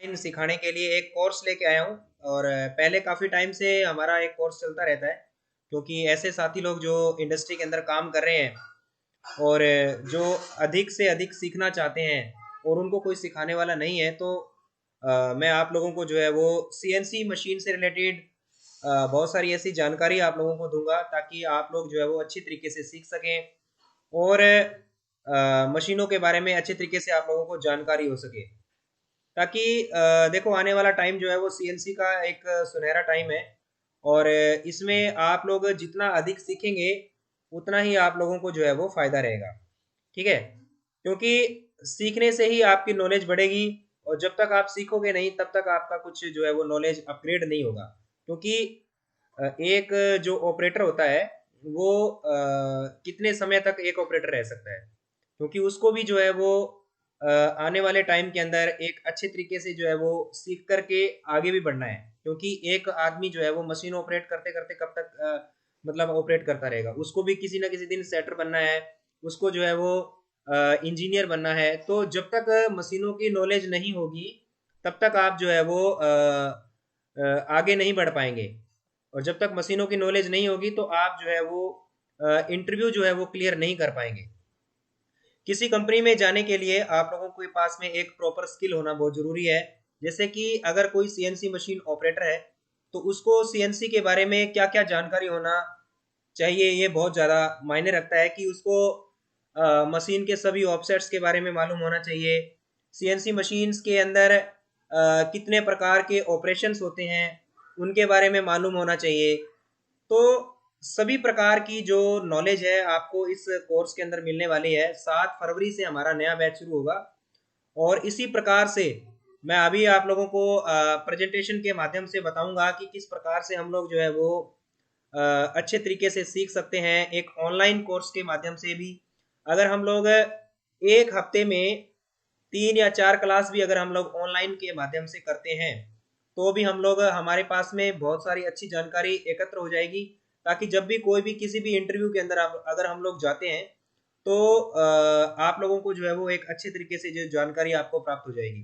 इन सिखाने के लिए एक कोर्स लेके आया हूँ। और पहले काफ़ी टाइम से हमारा एक कोर्स चलता रहता है, क्योंकि ऐसे साथी लोग जो इंडस्ट्री के अंदर काम कर रहे हैं और जो अधिक से अधिक सीखना चाहते हैं और उनको कोई सिखाने वाला नहीं है, तो मैं आप लोगों को जो है वो सीएनसी मशीन से रिलेटेड बहुत सारी ऐसी जानकारी आप लोगों को दूंगा, ताकि आप लोग जो है वो अच्छी तरीके से सीख सकें और मशीनों के बारे में अच्छे तरीके से आप लोगों को जानकारी हो सके। ताकि देखो, आने वाला टाइम जो है वो सीएनसी का एक सुनहरा टाइम है। और इसमें आप लोग जितना अधिक सीखेंगे उतना ही आप लोगों को जो है वो फायदा रहेगा। ठीक है, क्योंकि सीखने से ही आपकी नॉलेज बढ़ेगी, और जब तक आप सीखोगे नहीं तब तक आपका कुछ जो है वो नॉलेज अपग्रेड नहीं होगा। क्योंकि एक जो ऑपरेटर होता है वो कितने समय तक एक ऑपरेटर रह सकता है, क्योंकि उसको भी जो है वो आने वाले टाइम के अंदर एक अच्छे तरीके से जो है वो सीख करके आगे भी बढ़ना है। क्योंकि एक आदमी जो है वो मशीन ऑपरेट करते करते कब तक मतलब ऑपरेट करता रहेगा, उसको भी किसी ना किसी दिन सेटर बनना है, उसको जो है वो इंजीनियर बनना है। तो जब तक मशीनों की नॉलेज नहीं होगी तब तक आप जो है वो आगे नहीं बढ़ पाएंगे। और जब तक मशीनों की नॉलेज नहीं होगी तो आप जो है वो इंटरव्यू जो है वो क्लियर नहीं कर पाएंगे। किसी कंपनी में जाने के लिए आप लोगों के पास में एक प्रॉपर स्किल होना बहुत जरूरी है। जैसे कि अगर कोई सीएनसी मशीन ऑपरेटर है तो उसको सीएनसी के बारे में क्या क्या जानकारी होना चाहिए, ये बहुत ज़्यादा मायने रखता है। कि उसको मशीन के सभी ऑफसेट्स के बारे में मालूम होना चाहिए। सीएनसी मशीन्स के अंदर कितने प्रकार के ऑपरेशंस होते हैं उनके बारे में मालूम होना चाहिए। तो सभी प्रकार की जो नॉलेज है आपको इस कोर्स के अंदर मिलने वाली है। 7 फरवरी से हमारा नया बैच शुरू होगा, और इसी प्रकार से मैं अभी आप लोगों को प्रेजेंटेशन के माध्यम से बताऊंगा कि किस प्रकार से हम लोग जो है वो अच्छे तरीके से सीख सकते हैं एक ऑनलाइन कोर्स के माध्यम से भी। अगर हम लोग एक हफ्ते में 3 या 4 क्लास भी अगर हम लोग ऑनलाइन के माध्यम से करते हैं, तो भी हम लोग हमारे पास में बहुत सारी अच्छी जानकारी एकत्र हो जाएगी। ताकि जब भी कोई भी किसी भी इंटरव्यू के अंदर अगर हम लोग जाते हैं तो आप लोगों को जो है वो एक अच्छे तरीके से जो जानकारी आपको प्राप्त हो जाएगी।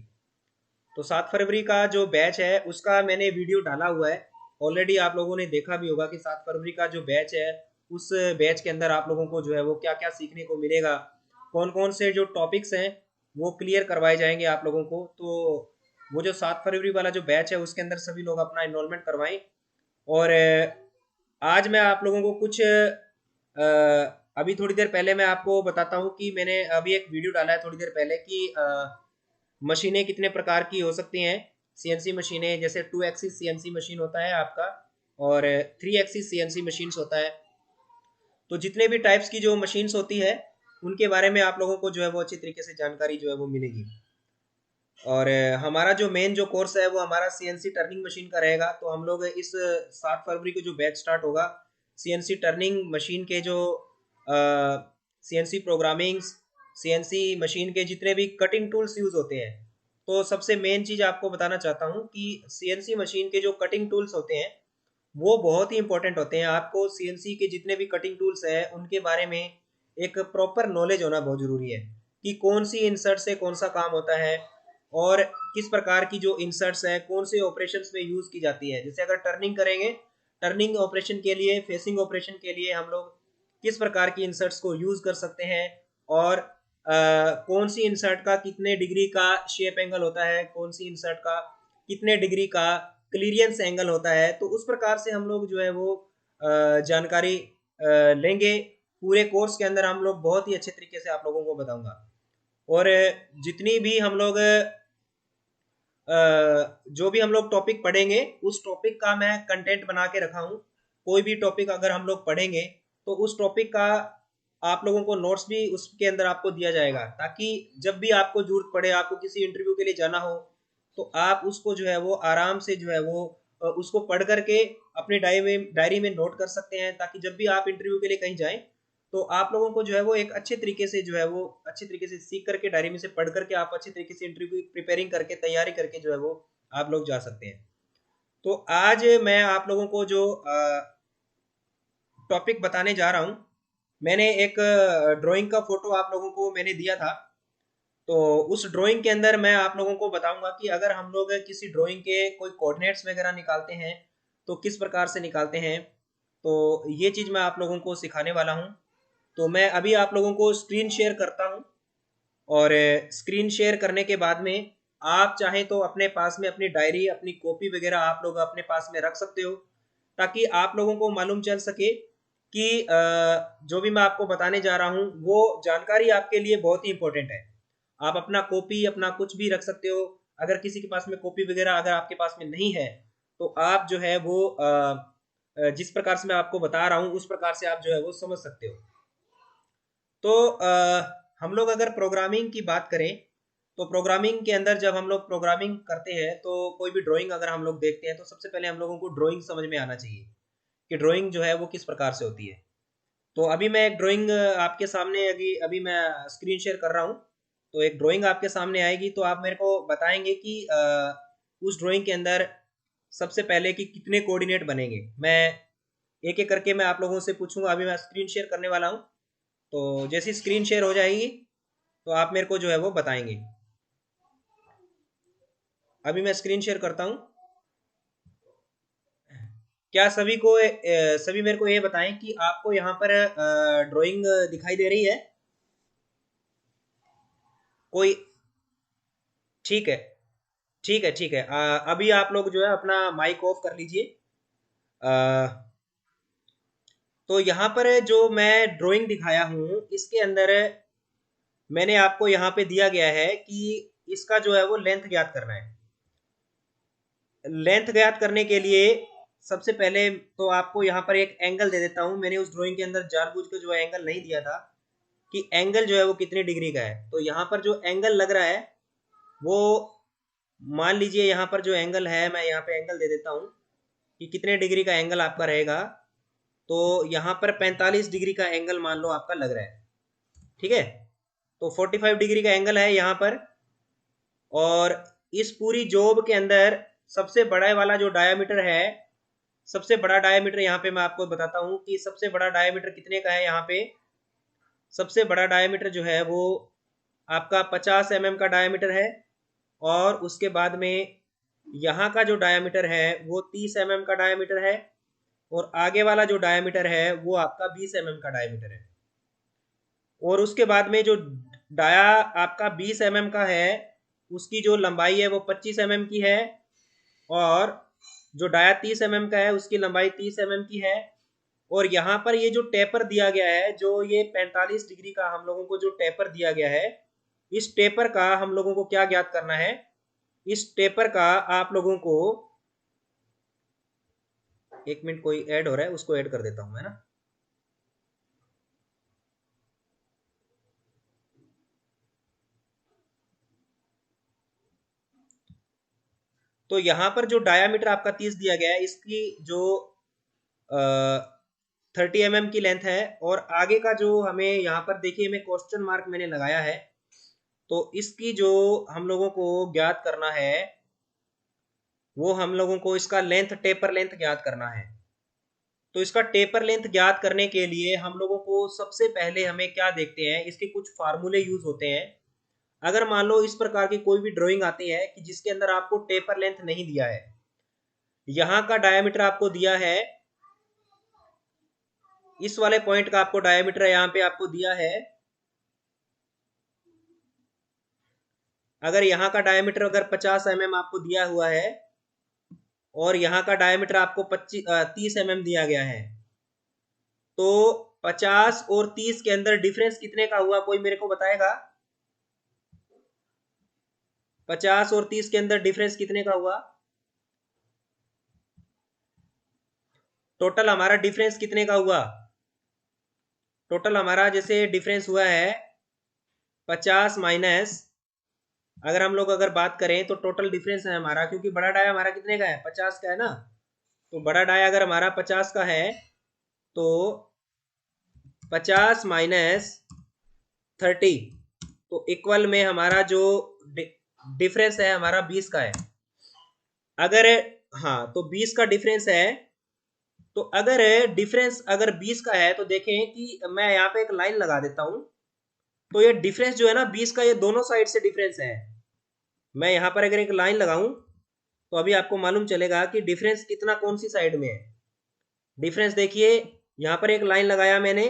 तो 7 फरवरी का जो बैच है उसका मैंने वीडियो डाला हुआ है। ऑलरेडी आप लोगों ने देखा भी होगा कि 7 फरवरी का जो बैच है, उस बैच के अंदर आप लोगों को जो है वो क्या क्या सीखने को मिलेगा, कौन कौन से जो टॉपिक्स हैं वो क्लियर करवाए जाएंगे आप लोगों को। तो वो जो 7 फरवरी वाला जो बैच है उसके अंदर सभी लोग अपना इन्रोलमेंट करवाएं। और आज मैं आप लोगों को कुछ अभी थोड़ी देर पहले मैं आपको बताता हूँ कि मैंने अभी एक वीडियो डाला है थोड़ी देर पहले कि मशीनें कितने प्रकार की हो सकती हैं। सीएनसी मशीनें, जैसे 2 एक्सिस सीएनसी मशीन होता है आपका, और 3 एक्सिस सीएनसी मशीन्स होता है। तो जितने भी टाइप्स की जो मशीन्स होती है उनके बारे में आप लोगों को जो है वो अच्छी तरीके से जानकारी जो है वो मिलेगी। और हमारा जो मेन जो कोर्स है वो हमारा सीएनसी टर्निंग मशीन का रहेगा। तो हम लोग इस 7 फरवरी को जो बैच स्टार्ट होगा, सीएनसी टर्निंग मशीन के जो सीएनसी प्रोग्रामिंग, सीएनसी मशीन के जितने भी कटिंग टूल्स यूज होते हैं। तो सबसे मेन चीज आपको बताना चाहता हूँ कि सीएनसी मशीन के जो कटिंग टूल्स होते हैं वो बहुत ही इंपॉर्टेंट होते हैं। आपको सीएनसी के जितने भी कटिंग टूल्स हैं उनके बारे में एक प्रॉपर नॉलेज होना बहुत जरूरी है। कि कौन सी इंसर्ट से कौन सा काम होता है, और किस प्रकार की जो इंसर्ट्स है कौन से ऑपरेशंस में यूज की जाती है। जैसे अगर टर्निंग करेंगे, टर्निंग ऑपरेशन के लिए, फेसिंग ऑपरेशन के लिए हम लोग किस प्रकार की इंसर्ट्स को यूज कर सकते हैं, और कौन सी इंसर्ट का कितने डिग्री का शेप एंगल होता है, कौन सी इंसर्ट का कितने डिग्री का क्लीयरेंस एंगल होता है। तो उस प्रकार से हम लोग जो है वो जानकारी लेंगे। पूरे कोर्स के अंदर हम लोग बहुत ही अच्छे तरीके से आप लोगों को बताऊंगा। और जितनी भी हम लोग जो भी हम लोग टॉपिक पढ़ेंगे उस टॉपिक का मैं कंटेंट बना के रखा हूँ। कोई भी टॉपिक अगर हम लोग पढ़ेंगे तो उस टॉपिक का आप लोगों को नोट्स भी उसके अंदर आपको दिया जाएगा, ताकि जब भी आपको जरूरत पड़े, आपको किसी इंटरव्यू के लिए जाना हो, तो आप उसको जो है वो आराम से जो है वो उसको पढ़ करके अपने डायरी में नोट कर सकते हैं। ताकि जब भी आप इंटरव्यू के लिए कहीं जाएं तो आप लोगों को जो है वो एक अच्छे तरीके से जो है वो अच्छे तरीके से सीख करके डायरी में से पढ़ करके आप अच्छे तरीके से इंटरव्यू की प्रिपेयरिंग करके तैयारी करके जो है वो आप लोग जा सकते हैं। तो आज मैं आप लोगों को जो टॉपिक बताने जा रहा हूँ, मैंने एक ड्राइंग का फोटो आप लोगों को मैंने दिया था। तो उस ड्राइंग के अंदर मैं आप लोगों को बताऊंगा कि अगर हम लोग किसी ड्राइंग के कोई कोऑर्डिनेट्स वगैरह निकालते हैं तो किस प्रकार से निकालते हैं, तो ये चीज़ मैं आप लोगों को सिखाने वाला हूँ। तो मैं अभी आप लोगों को स्क्रीन शेयर करता हूँ, और स्क्रीन शेयर करने के बाद में आप चाहें तो अपने पास में अपनी डायरी, अपनी कॉपी वगैरह आप लोग अपने पास में रख सकते हो, ताकि आप लोगों को मालूम चल सके कि जो भी मैं आपको बताने जा रहा हूँ वो जानकारी आपके लिए बहुत ही इंपॉर्टेंट है। आप अपना कॉपी, अपना कुछ भी रख सकते हो। अगर किसी के पास में कॉपी वगैरह अगर आपके पास में नहीं है, तो आप जो है वो जिस प्रकार से मैं आपको बता रहा हूँ उस प्रकार से आप जो है वो समझ सकते हो। तो हम लोग अगर प्रोग्रामिंग की बात करें, तो प्रोग्रामिंग के अंदर जब हम लोग प्रोग्रामिंग करते हैं तो कोई भी ड्राइंग अगर हम लोग देखते हैं तो सबसे पहले हम लोगों को ड्राइंग समझ में आना चाहिए कि ड्राइंग जो है वो किस प्रकार से होती है। तो अभी मैं एक ड्राइंग आपके सामने अभी अभी मैं स्क्रीन शेयर कर रहा हूँ। तो एक ड्राइंग आपके सामने आएगी, तो आप मेरे को बताएंगे कि उस ड्राइंग के अंदर सबसे पहले कि कितने कोऑर्डिनेट बनेंगे। मैं एक एक करके मैं आप लोगों से पूछूंगा। अभी मैं स्क्रीन शेयर करने वाला हूँ, तो जैसी स्क्रीन शेयर हो जाएगी तो आप मेरे को जो है वो बताएंगे। अभी मैं स्क्रीन शेयर करता हूँ। क्या सभी को सभी मेरे को ये बताएं कि आपको यहाँ पर ड्राइंग दिखाई दे रही है कोई? ठीक है, ठीक है, ठीक है। अभी आप लोग जो है अपना माइक ऑफ कर लीजिए। तो यहाँ पर जो मैं ड्राइंग दिखाया हूँ इसके अंदर मैंने आपको यहाँ पे दिया गया है कि इसका जो है वो लेंथ ज्ञात करना है। लेंथ ज्ञात करने के लिए सबसे पहले तो आपको यहाँ पर एक एंगल दे देता हूँ। मैंने उस ड्राइंग के अंदर जानबूझ के जो है एंगल नहीं दिया था कि एंगल जो है वो कितने डिग्री का है। तो यहाँ पर जो एंगल लग रहा है वो, मान लीजिए यहाँ पर जो एंगल है, मैं यहाँ पे एंगल दे देता हूँ कि कितने डिग्री का एंगल आपका रहेगा। तो यहाँ पर 45 डिग्री का एंगल मान लो आपका लग रहा है। ठीक है, तो 45 डिग्री का एंगल है यहाँ पर। और इस पूरी जॉब के अंदर सबसे बड़ा वाला जो डायामीटर है, सबसे बड़ा डायामीटर यहाँ पे मैं आपको बताता हूँ कि सबसे बड़ा डायामीटर कितने का है। यहाँ पे सबसे बड़ा डायामीटर जो है वो आपका 50 mm का डायामीटर है। और उसके बाद में यहाँ का जो डायामीटर है वो 30 mm का डायामीटर है। और आगे वाला जो डायामीटर है वो आपका 20 mm का डायामीटर है। और उसके बाद में जो डाया आपका 20 mm का है उसकी जो लंबाई है वो 25 mm की है। और जो डाया 30 mm का है उसकी लंबाई 30 mm की है। और यहाँ पर ये जो टेपर दिया गया है, जो ये 45 डिग्री का हम लोगों को जो टेपर दिया गया है, इस टेपर का हम लोगों को क्या ज्ञात करना है। इस टेपर का आप लोगों को, एक मिनट, कोई ऐड हो रहा है उसको ऐड कर देता हूं मैं ना। तो यहाँ पर जो डायामीटर आपका 30 दिया गया है, इसकी जो 30 mm की लेंथ है। और आगे का जो हमें यहाँ पर देखिए, मैं क्वेश्चन मार्क मैंने लगाया है। तो इसकी जो हम लोगों को ज्ञात करना है वो हम लोगों को इसका लेंथ, टेपर लेंथ ज्ञात करना है। तो इसका टेपर लेंथ ज्ञात करने के लिए हम लोगों को सबसे पहले हमें क्या देखते हैं, इसके कुछ फार्मूले यूज होते हैं। अगर मान लो इस प्रकार की कोई भी ड्राइंग आती है कि जिसके अंदर आपको टेपर लेंथ नहीं दिया है, यहाँ का डायमीटर आपको दिया है, इस वाले पॉइंट का आपको डायमीटर यहाँ पे आपको दिया है। अगर यहाँ का डायमीटर अगर 50 mm आपको दिया हुआ है और यहाँ का डायमीटर आपको 30 mm दिया गया है, तो 50 और 30 के अंदर डिफरेंस कितने का हुआ, कोई मेरे को बताएगा? 50 और 30 के अंदर डिफरेंस कितने का हुआ? टोटल हमारा डिफरेंस कितने का हुआ? टोटल हमारा जैसे डिफरेंस हुआ है 50 माइनस, अगर हम लोग अगर बात करें तो टोटल डिफरेंस है हमारा, क्योंकि बड़ा डाया हमारा कितने का है, 50 का है ना। तो बड़ा डाया अगर हमारा 50 का है तो 50 माइनस 30, तो इक्वल में हमारा जो डिफरेंस है हमारा 20 का है। अगर, हाँ, तो 20 का डिफरेंस है। तो अगर डिफरेंस अगर 20 का है तो देखें कि मैं यहाँ पे एक लाइन लगा देता हूं। तो ये डिफरेंस जो है ना 20 का, ये दोनों साइड से डिफरेंस है। मैं यहाँ पर अगर एक लाइन लगाऊं तो अभी आपको मालूम चलेगा कि डिफरेंस कितना कौन सी साइड में है। डिफरेंस देखिए, यहाँ पर एक लाइन लगाया मैंने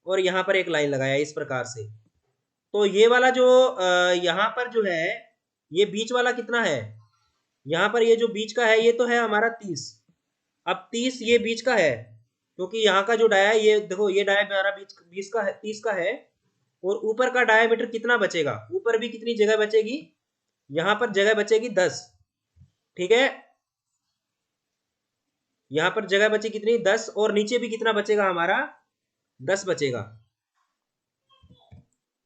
और यहाँ पर एक लाइन लगाया इस प्रकार से। तो ये वाला जो यहाँ पर जो है, ये बीच वाला कितना है, यहाँ पर ये जो बीच का है ये तो है हमारा 30। अब 30 ये बीच का है, क्योंकि यहाँ का जो डाया है, ये देखो ये डाया हमारा बीच 20 का है, 30 का है। और ऊपर का डायामीटर कितना बचेगा, ऊपर भी कितनी जगह बचेगी, यहाँ पर जगह बचेगी 10। ठीक है, यहाँ पर जगह बची कितनी 10, और नीचे भी कितना बचेगा हमारा 10 बचेगा।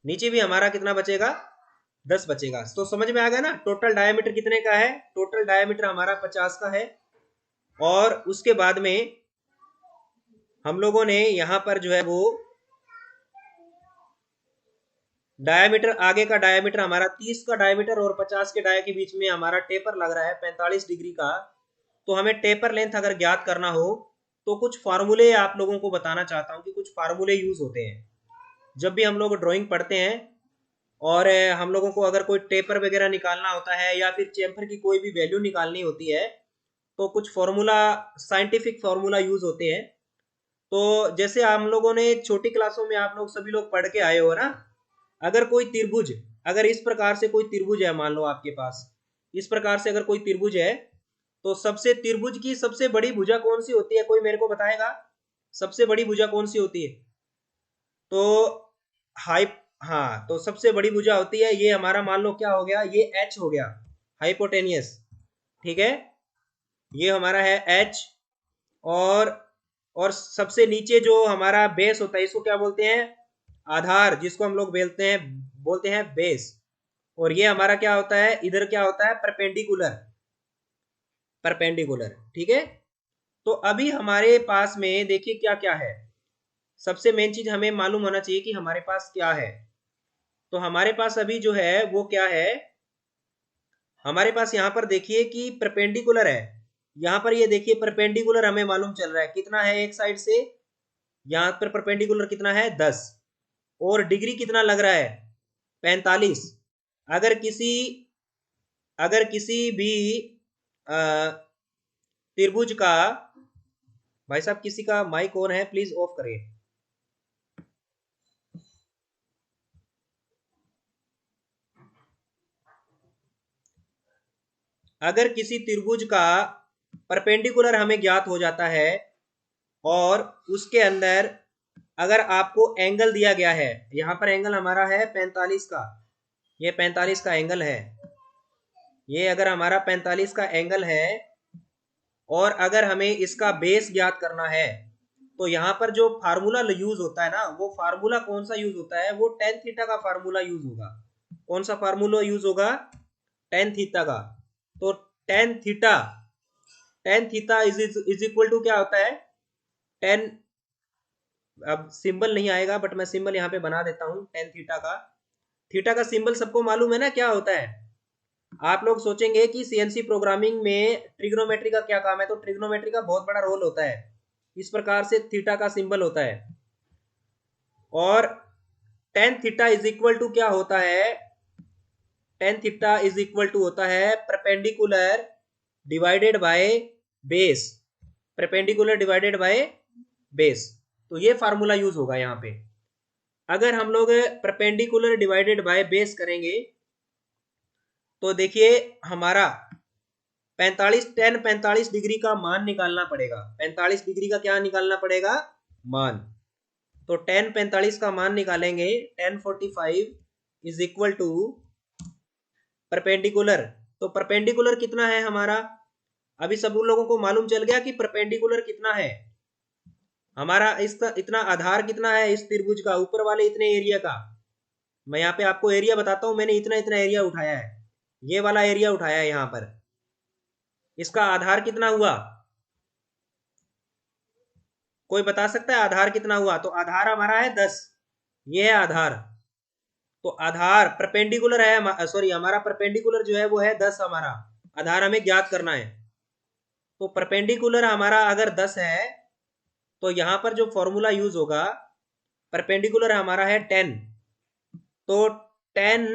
नीचे भी हमारा कितना बचेगा 10 बचेगा। तो समझ में आ गया ना, टोटल डायामीटर कितने का है, टोटल डायामीटर हमारा 50 का है। और उसके बाद में हम लोगों ने यहाँ पर जो है वो डायामीटर, आगे का डायामीटर हमारा 30 का डायामीटर और 50 के डाया के बीच में हमारा टेपर लग रहा है 45 डिग्री का। तो हमें टेपर लेंथ अगर ज्ञात करना हो तो कुछ फार्मूले आप लोगों को बताना चाहता हूं कि कुछ फार्मूले यूज होते हैं जब भी हम लोग ड्राइंग पढ़ते हैं। और हम लोगों को अगर कोई टेपर वगैरह निकालना होता है या फिर चेम्फर की कोई भी वैल्यू निकालनी होती है तो कुछ फार्मूला, साइंटिफिक फार्मूला यूज होते हैं। तो जैसे हम लोगों ने छोटी क्लासों में आप लोग सभी लोग पढ़ के आए हो ना, अगर कोई त्रिभुज, अगर इस प्रकार से कोई त्रिभुज है, मान लो आपके पास इस प्रकार से अगर कोई त्रिभुज है, तो सबसे त्रिभुज की सबसे बड़ी भुजा कौन सी होती है, कोई मेरे को बताएगा सबसे बड़ी भुजा कौन सी होती है। तो हाई, हाँ, तो सबसे बड़ी भुजा होती है ये हमारा, मान लो क्या हो गया, ये एच हो गया, हाइपोटेनियस। ठीक है, ये हमारा है एच। और सबसे नीचे जो हमारा बेस होता है इसको क्या बोलते हैं, आधार, जिसको हम लोग बोलते हैं बेस। और ये हमारा क्या होता है, इधर क्या होता है, परपेंडिकुलर, परपेंडिकुलर। ठीक है, तो अभी हमारे पास में देखिए क्या क्या है। सबसे मेन चीज हमें मालूम होना चाहिए कि हमारे पास क्या है। तो हमारे पास अभी जो है वो क्या है, हमारे पास यहाँ पर देखिए कि परपेंडिकुलर है। यहाँ पर ये देखिए परपेंडिकुलर हमें मालूम चल रहा है कितना है, एक साइड से यहाँ पर परपेंडिकुलर कितना है 10, और डिग्री कितना लग रहा है 45। अगर किसी अगर किसी भी त्रिभुज का, भाई साहब किसी का माइक ऑन है, प्लीज ऑफ करिए। अगर किसी त्रिभुज का परपेंडिकुलर हमें ज्ञात हो जाता है और उसके अंदर अगर आपको एंगल दिया गया है, यहां पर एंगल हमारा है 45 का, ये 45 का एंगल है, ये अगर हमारा 45 का एंगल है, और अगर हमें इसका बेस ज्ञात करना है तो यहाँ पर जो फार्मूला यूज होता है ना, वो फार्मूला कौन सा यूज होता है, वो टेन थीटा का फार्मूला यूज होगा। कौन सा फार्मूला यूज होगा, टेन थीटा का। तो tan theta, tan theta is equal to क्या होता है, टेन, अब सिंबल नहीं आएगा बट मैं सिंबल यहाँ पे बना देता हूँ टेन थीटा का। थीटा का सिंबल सबको मालूम है ना क्या होता है। आप लोग सोचेंगे कि सीएनसी प्रोग्रामिंग में ट्रिग्नोमेट्री का क्या काम है, तो ट्रिग्नोमेट्री का बहुत बड़ा रोल होता है। इस प्रकार से थीटा का सिंबल होता है। और tan theta is equal to क्या होता है, tan theta is equal to होता है perpendicular divided by base, perpendicular divided by base. तो ये फार्मूला यूज होगा यहाँ पे। अगर हम लोग परपेंडिकुलर डिवाइडेड बाय बेस करेंगे तो देखिए हमारा 45 डिग्री का मान निकालना पड़ेगा। 45 डिग्री का क्या निकालना पड़ेगा, मान। तो टेन 45 का मान निकालेंगे, 1045 इज इक्वल टू परपेंडिकुलर। तो परपेंडिकुलर कितना है हमारा, अभी सब लोगों को मालूम चल गया कि परपेंडिकुलर कितना है हमारा, इसका इतना आधार कितना है इस त्रिभुज का, ऊपर वाले इतने एरिया का। मैं यहाँ पे आपको एरिया बताता हूं, मैंने इतना इतना एरिया उठाया है, ये वाला एरिया उठाया है यहाँ पर। इसका आधार कितना हुआ, कोई बता सकता है आधार कितना हुआ। तो आधार हमारा है 10, ये है आधार। तो आधार परपेंडिकुलर है, सॉरी हमारा परपेंडिकुलर जो है वो है 10, हमारा आधार हमें ज्ञात करना है। तो परपेंडिकुलर हमारा अगर 10 है तो यहाँ पर जो फॉर्मूला यूज होगा, परपेंडिकुलर हमारा है 10, तो 10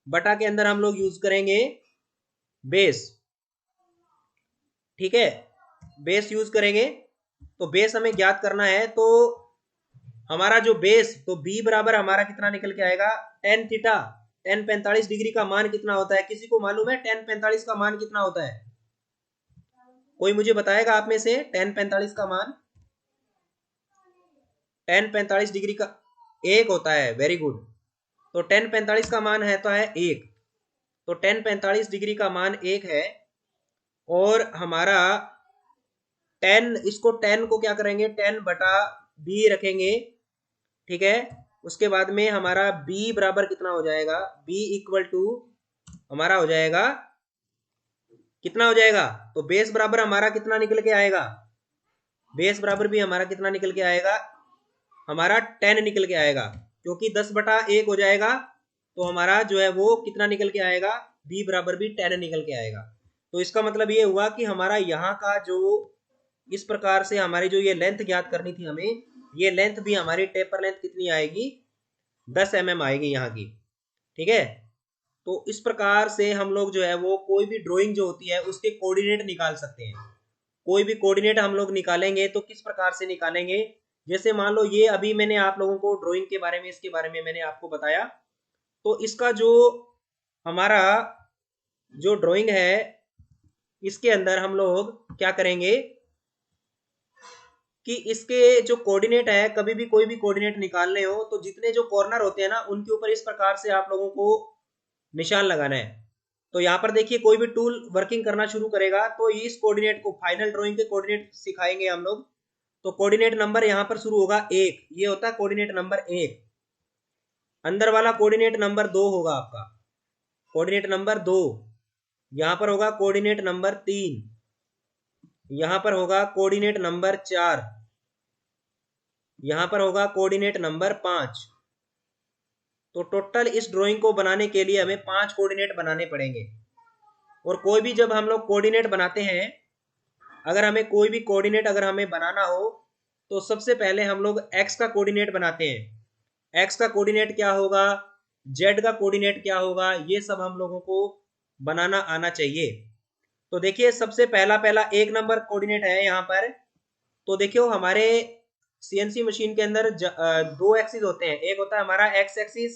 बटा के अंदर हम लोग यूज करेंगे बेस, ठीक है, बेस यूज करेंगे। तो बेस हमें ज्ञात करना है, तो हमारा जो बेस, तो बी बराबर हमारा कितना निकल के आएगा, टेन थीटा। टेन 45 डिग्री का मान कितना होता है, किसी को मालूम है टेन 45 का मान कितना होता है? कोई मुझे बताएगा आप में से टेन 45 का मान? टेन 45 डिग्री का एक होता है, वेरी गुड। तो टेन 45 का मान है तो है एक, तो टेन 45 डिग्री का मान एक है। और हमारा टेन, इसको टेन को क्या करेंगे, टेन बटा बी रखेंगे, ठीक है। उसके बाद में हमारा b बराबर कितना हो जाएगा, b इक्वल टू हमारा हो जाएगा, कितना हो जाएगा, तो बेस बराबर हमारा कितना निकल के आएगा, बेस बराबर भी हमारा कितना निकल के आएगा, हमारा 10 निकल के आएगा, क्योंकि 10 बटा 1 हो जाएगा, तो हमारा जो है वो कितना निकल के आएगा, b बराबर भी 10 निकल के आएगा। तो इसका मतलब ये हुआ कि हमारा यहाँ का जो, इस प्रकार से हमारी जो ये लेंथ ज्ञात करनी थी हमें, ये लेंथ भी हमारी टेपर लेंथ कितनी आएगी, 10 mm आएगी यहाँ की, ठीक है। तो इस प्रकार से हम लोग जो है वो कोई भी ड्राइंग जो होती है उसके कोऑर्डिनेट निकाल सकते हैं। कोई भी कोऑर्डिनेट हम लोग निकालेंगे तो किस प्रकार से निकालेंगे, जैसे मान लो ये अभी मैंने आप लोगों को ड्राइंग के बारे में, इसके बारे में मैंने आपको बताया, तो इसका जो हमारा जो ड्राइंग है, इसके अंदर हम लोग क्या करेंगे कि इसके जो कोऑर्डिनेट है, कभी भी कोई भी कोऑर्डिनेट निकालने हो तो जितने जो कॉर्नर होते हैं ना, उनके ऊपर इस प्रकार से आप लोगों को निशान लगाना है। तो यहाँ पर देखिए कोई भी टूल वर्किंग करना शुरू करेगा तो इस कोऑर्डिनेट को, फाइनल ड्राइंग के कोऑर्डिनेट सिखाएंगे हम लोग। तो कोऑर्डिनेट नंबर यहाँ पर शुरू होगा एक, ये होता है कोऑर्डिनेट नंबर एक। अंदर वाला कोऑर्डिनेट नंबर दो होगा आपका, कोऑर्डिनेट नंबर दो। यहाँ पर होगा कोऑर्डिनेट नंबर तीन, यहाँ पर होगा कोऑर्डिनेट नंबर चार, यहाँ पर होगा कोऑर्डिनेट नंबर पांच। तो टोटल इस ड्राइंग को बनाने के लिए हमें 5 कोऑर्डिनेट बनाने पड़ेंगे। और कोई भी जब हम लोग कोऑर्डिनेट बनाते हैं, अगर हमें कोई भी कोऑर्डिनेट अगर हमें बनाना हो, तो सबसे पहले हम लोग x का कोऑर्डिनेट बनाते हैं। x का कोऑर्डिनेट क्या होगा, z का कोऑर्डिनेट क्या होगा, ये सब हम लोगों को बनाना आना चाहिए। तो देखिए सबसे पहला एक नंबर कोऑर्डिनेट है यहाँ पर। तो देखियो हमारे सीएनसी मशीन के अंदर दो एक्सिस होते हैं, एक होता है हमारा एक्स एक्सिस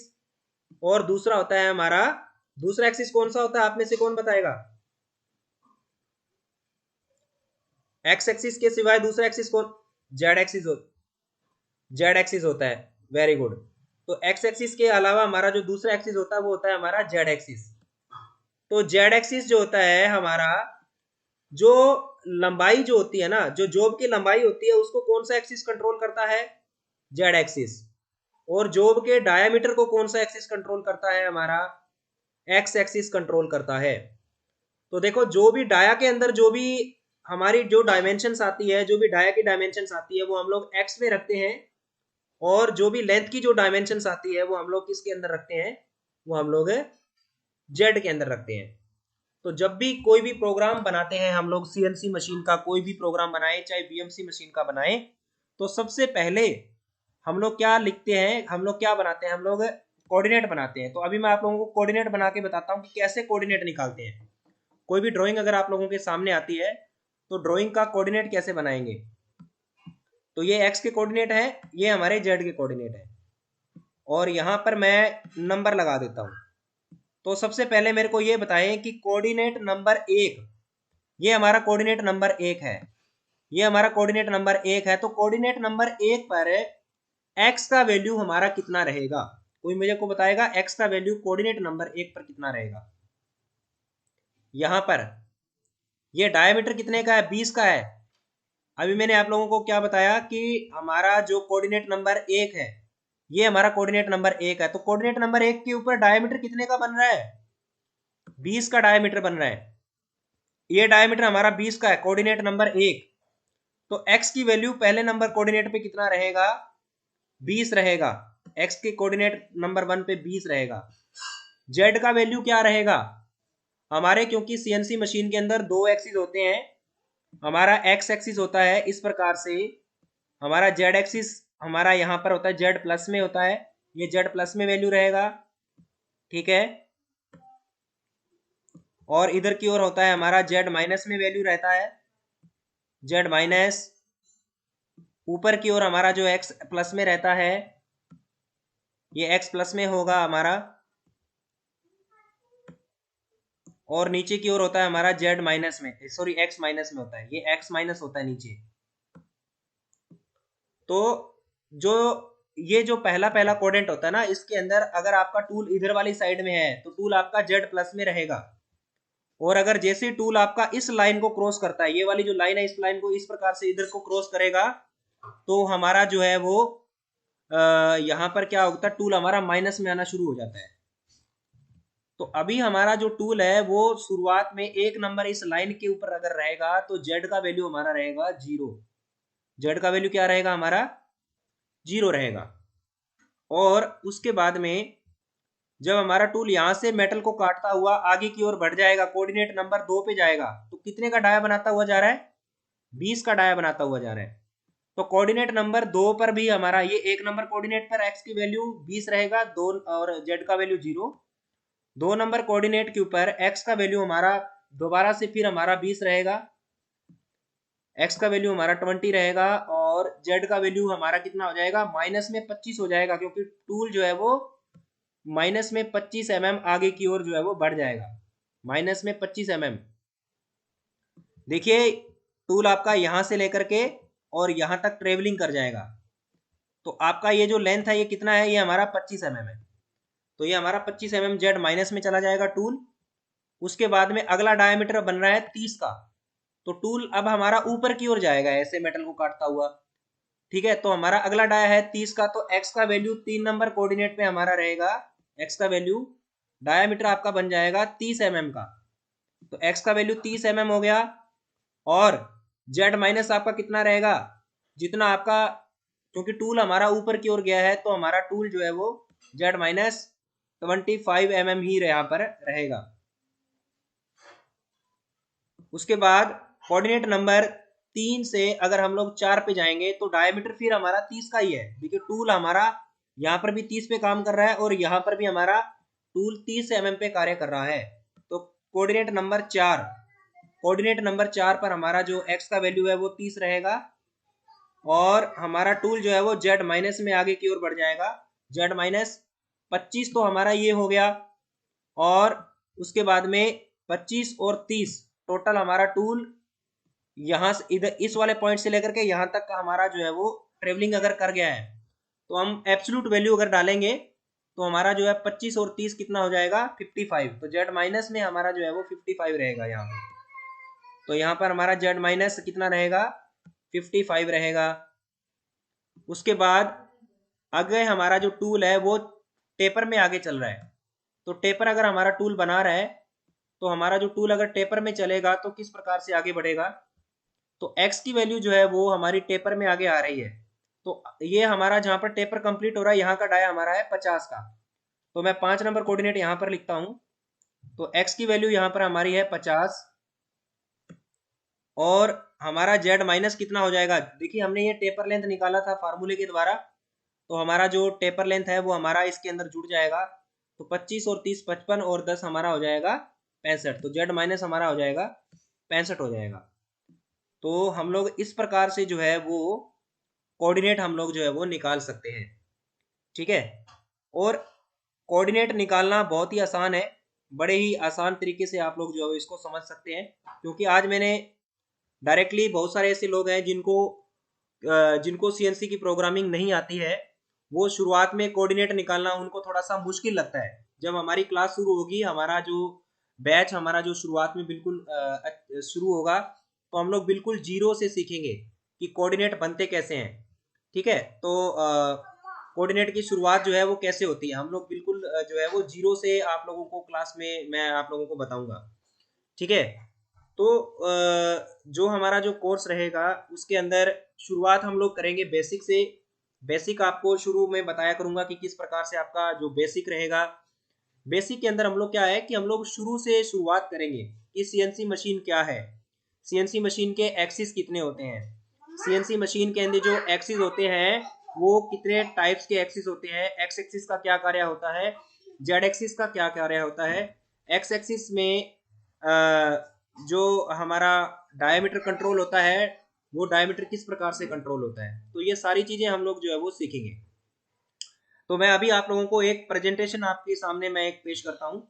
और दूसरा होता है हमारा, दूसरा एक्सिस कौन सा होता है आप में से कौन बताएगा? एक्स एक्सिस के सिवाय दूसरा एक्सिस कौन? जेड एक्सिस जेड एक्सिस होता है, वेरी गुड। तो एक्स एक्सिस के अलावा हमारा जो दूसरा एक्सिस होता है वो होता है हमारा जेड एक्सिस। तो जेड एक्सिस जो होता है हमारा, जो लंबाई जो होती है ना, जो जॉब की लंबाई होती है उसको कौन सा एक्सिस कंट्रोल करता है? Z axis. और जॉब के डायमीटर को कौन सा एक्सिस कंट्रोल करता है? हमारा एक्स एक्सिस कंट्रोल करता है। तो देखो जो भी डाया के अंदर जो भी हमारी जो डायमेंशंस आती है, जो भी डाया की डायमेंशंस आती है वो हम लोग एक्स में रखते हैं, और जो भी लेंथ की जो डायमेंशंस आती है वो हम लोग किसके अंदर रखते हैं? वो हम लोग जेड के अंदर रखते हैं। तो जब भी कोई भी प्रोग्राम बनाते हैं हम लोग, सीएनसी मशीन का कोई भी प्रोग्राम बनाए, चाहे बीएमसी मशीन का बनाए, तो सबसे पहले हम लोग क्या लिखते हैं, हम लोग क्या बनाते हैं, हम लोग कोऑर्डिनेट बनाते हैं। तो अभी मैं आप लोगों को कोऑर्डिनेट बना के बताता हूँ कि कैसे कोऑर्डिनेट निकालते हैं। कोई भी ड्राइंग अगर आप लोगों के सामने आती है तो ड्राइंग का कोऑर्डिनेट कैसे बनाएंगे। तो ये एक्स के कोऑर्डिनेट है, ये हमारे जेड के कोऑर्डिनेट है, और यहां पर मैं नंबर लगा देता हूं। तो सबसे पहले मेरे को ये बताएं कि कोऑर्डिनेट नंबर एक, ये हमारा कोऑर्डिनेट नंबर एक है, ये हमारा कोऑर्डिनेट नंबर एक है। तो कोऑर्डिनेट नंबर एक पर x का वैल्यू हमारा कितना रहेगा? कोई मुझे को बताएगा x का वैल्यू कोऑर्डिनेट नंबर एक पर कितना रहेगा? यहां पर ये डायमीटर कितने का है? 20 का है। अभी मैंने आप लोगों को क्या बताया कि हमारा जो कोऑर्डिनेट नंबर एक है, ये हमारा कोऑर्डिनेट नंबर एक है। तो कोऑर्डिनेट नंबर एक के ऊपर डायमीटर कितने का बन रहा है? 20 का डायमीटर बन रहा है। ये डायमीटर हमारा 20 का है, कोऑर्डिनेट नंबर एक। तो x की वैल्यू पहले नंबर कोऑर्डिनेट पे कितना रहेगा? 20 रहेगा। x के कोऑर्डिनेट नंबर वन पे 20 रहेगा। z का वैल्यू क्या रहेगा हमारे? क्योंकि सीएनसी मशीन के अंदर दो एक्सिस होते हैं, हमारा x एक्सिस होता है इस प्रकार से, हमारा z एक्सिस हमारा यहाँ पर होता है z प्लस में होता है, ये जेड प्लस में वैल्यू रहेगा, ठीक है। और इधर की ओर होता है हमारा जेड माइनस में वैल्यू रहता है, जेड माइनस। ऊपर की ओर हमारा जो एक्स प्लस में रहता है, ये एक्स प्लस में होगा हमारा, और नीचे की ओर होता है हमारा जेड माइनस में, सॉरी एक्स माइनस में होता है, ये एक्स माइनस होता है नीचे। तो जो ये जो पहला पहला कोडेंट होता है ना, इसके अंदर अगर आपका टूल इधर वाली साइड में है तो टूल आपका जेड प्लस में रहेगा, और अगर जैसे टूल आपका इस लाइन को क्रॉस करता है, ये वाली जो लाइन है इस लाइन को इस प्रकार से इधर को क्रॉस करेगा, तो हमारा जो है वो यहाँ पर क्या होता है, टूल हमारा माइनस में आना शुरू हो जाता है। तो अभी हमारा जो टूल है वो शुरुआत में एक नंबर इस लाइन के ऊपर अगर रहेगा तो जेड का वैल्यू हमारा रहेगा 0, जेड का वैल्यू क्या रहेगा हमारा 0 रहेगा। और उसके बाद में जब हमारा टूल यहां से मेटल को काटता हुआ आगे की ओर बढ़ जाएगा, कोऑर्डिनेट नंबर 2 पे जाएगा, तो कितने का डाया बनाता हुआ जा रहा है, 20 का डाया बनाता हुआ जा रहा है। तो कोऑर्डिनेट नंबर 2 पर भी हमारा ये एक नंबर कोऑर्डिनेट पर एक्स की वैल्यू 20 रहेगा, दो और जेड का वैल्यू 0। 2 नंबर कोऑर्डिनेट के ऊपर एक्स का वैल्यू हमारा दोबारा से फिर हमारा 20 रहेगा, एक्स का वैल्यू हमारा 20 रहेगा, और जेड का वैल्यू हमारा कितना हो जाएगा, माइनस में 25 हो जाएगा, क्योंकि टूल जो है वो माइनस में 25 mm आगे की ओर जो है वो बढ़ जाएगा, माइनस में 25 mm। देखिए टूल आपका यहां से लेकर के और यहां तक ट्रेवलिंग कर जाएगा, तो आपका ये जो लेंथ है ये कितना है, ये हमारा 25 mm है। तो ये हमारा 25 mm जेड माइनस में चला जाएगा टूल। उसके बाद में अगला डायमीटर बन रहा है 30 का, तो टूल अब हमारा ऊपर की ओर जाएगा ऐसे मेटल को काटता हुआ, ठीक है। तो हमारा अगला डाया है 30 का, तो एक्स का वैल्यू 3 नंबर कोऑर्डिनेट पे हमारा रहेगा, एक्स का वैल्यू डायामीटर आपका बन जाएगा 30 mm का, तो एक्स का वैल्यू 30 mm हो गया। और जेड माइनस आपका कितना रहेगा, जितना आपका, क्योंकि टूल हमारा ऊपर की ओर गया है तो हमारा टूल जो है वो जेड माइनस 25 mm ही यहाँ पर रहेगा। उसके बाद कोऑर्डिनेट नंबर 3 से अगर हम लोग 4 पे जाएंगे तो डायमीटर फिर हमारा 30 का ही है। देखिए टूल हमारा यहाँ पर भी 30 पे काम कर रहा है और यहाँ पर भी हमारा टूल 30 mm पे कार्य कर रहा है। तो कोऑर्डिनेट नंबर 4 पर हमारा जो x का वैल्यू है वो 30 रहेगा, और हमारा टूल जो है वो जेड माइनस में आगे की ओर बढ़ जाएगा, जेड माइनस 25 तो हमारा ये हो गया। और उसके बाद में 25 और 30 टोटल हमारा टूल यहाँ से इधर इस वाले पॉइंट से लेकर के यहाँ तक का हमारा जो है वो ट्रेवलिंग अगर कर गया है, तो हम एब्सोल्यूट वैल्यू अगर डालेंगे तो हमारा जो है 25 और 30 कितना हो जाएगा 55। तो जेड माइनस में हमारा जो है वो 55 रहेगा यहाँ पे। तो यहाँ पर हमारा जेड माइनस कितना रहेगा 55 रहेगा। उसके बाद अगर हमारा जो टूल है वो टेपर में आगे चल रहा है, तो टेपर अगर हमारा टूल बना रहा है तो हमारा जो टूल अगर टेपर में चलेगा तो किस प्रकार से आगे बढ़ेगा, तो x की वैल्यू जो है वो हमारी टेपर में आगे आ रही है। तो ये हमारा जहां पर टेपर कंप्लीट हो रहा है यहाँ का डाया हमारा है 50 का, तो मैं 5 नंबर कोऑर्डिनेट यहाँ पर लिखता हूं। तो x की वैल्यू यहाँ पर हमारी है 50, और हमारा z माइनस कितना हो जाएगा, देखिए हमने ये टेपर लेंथ निकाला था फार्मूले के द्वारा, तो हमारा जो टेपर लेंथ है वो हमारा इसके अंदर जुड़ जाएगा। तो 25 और 30 55 और 10 हमारा हो जाएगा 65, तो z माइनस हमारा हो जाएगा 65 हो जाएगा। तो हम लोग इस प्रकार से जो है वो कोऑर्डिनेट हम लोग जो है वो निकाल सकते हैं, ठीक है। और कोऑर्डिनेट निकालना बहुत ही आसान है, बड़े ही आसान तरीके से आप लोग जो है इसको समझ सकते हैं, क्योंकि आज मैंने डायरेक्टली बहुत सारे ऐसे लोग हैं जिनको सीएनसी की प्रोग्रामिंग नहीं आती है, वो शुरुआत में कोऑर्डिनेट निकालना उनको थोड़ा सा मुश्किल लगता है। जब हमारी क्लास शुरू होगी, हमारा जो बैच हमारा जो शुरुआत में बिल्कुल शुरू होगा, तो हम लोग बिल्कुल जीरो से सीखेंगे कि कोऑर्डिनेट बनते कैसे हैं, ठीक है। तो कोऑर्डिनेट की शुरुआत जो है वो कैसे होती है, हम लोग बिल्कुल जो है वो जीरो से आप लोगों को क्लास में मैं आप लोगों को बताऊंगा, ठीक है। तो जो हमारा जो कोर्स रहेगा उसके अंदर शुरुआत हम लोग करेंगे बेसिक से। बेसिक आपको शुरू में बताया करूंगा कि किस प्रकार से आपका जो बेसिक रहेगा। बेसिक के अंदर हम लोग क्या है कि हम लोग शुरू से शुरुआत करेंगे कि सीएनसी मशीन क्या है, सीएनसी मशीन के एक्सिस कितने होते हैं, सीएनसी मशीन के अंदर जो एक्सिस होते हैं वो कितने टाइप्स के एक्सिस होते हैं, एक्स एक्सिस का क्या कार्य होता है, जेड एक्सिस का क्या कार्य होता है, एक्स एक्सिस में जो हमारा डायमीटर कंट्रोल होता है वो डायमीटर किस प्रकार से कंट्रोल होता है। तो ये सारी चीजें हम लोग जो है वो सीखेंगे। तो मैं अभी आप लोगों को एक प्रेजेंटेशन आपके सामने मैं एक पेश करता हूँ,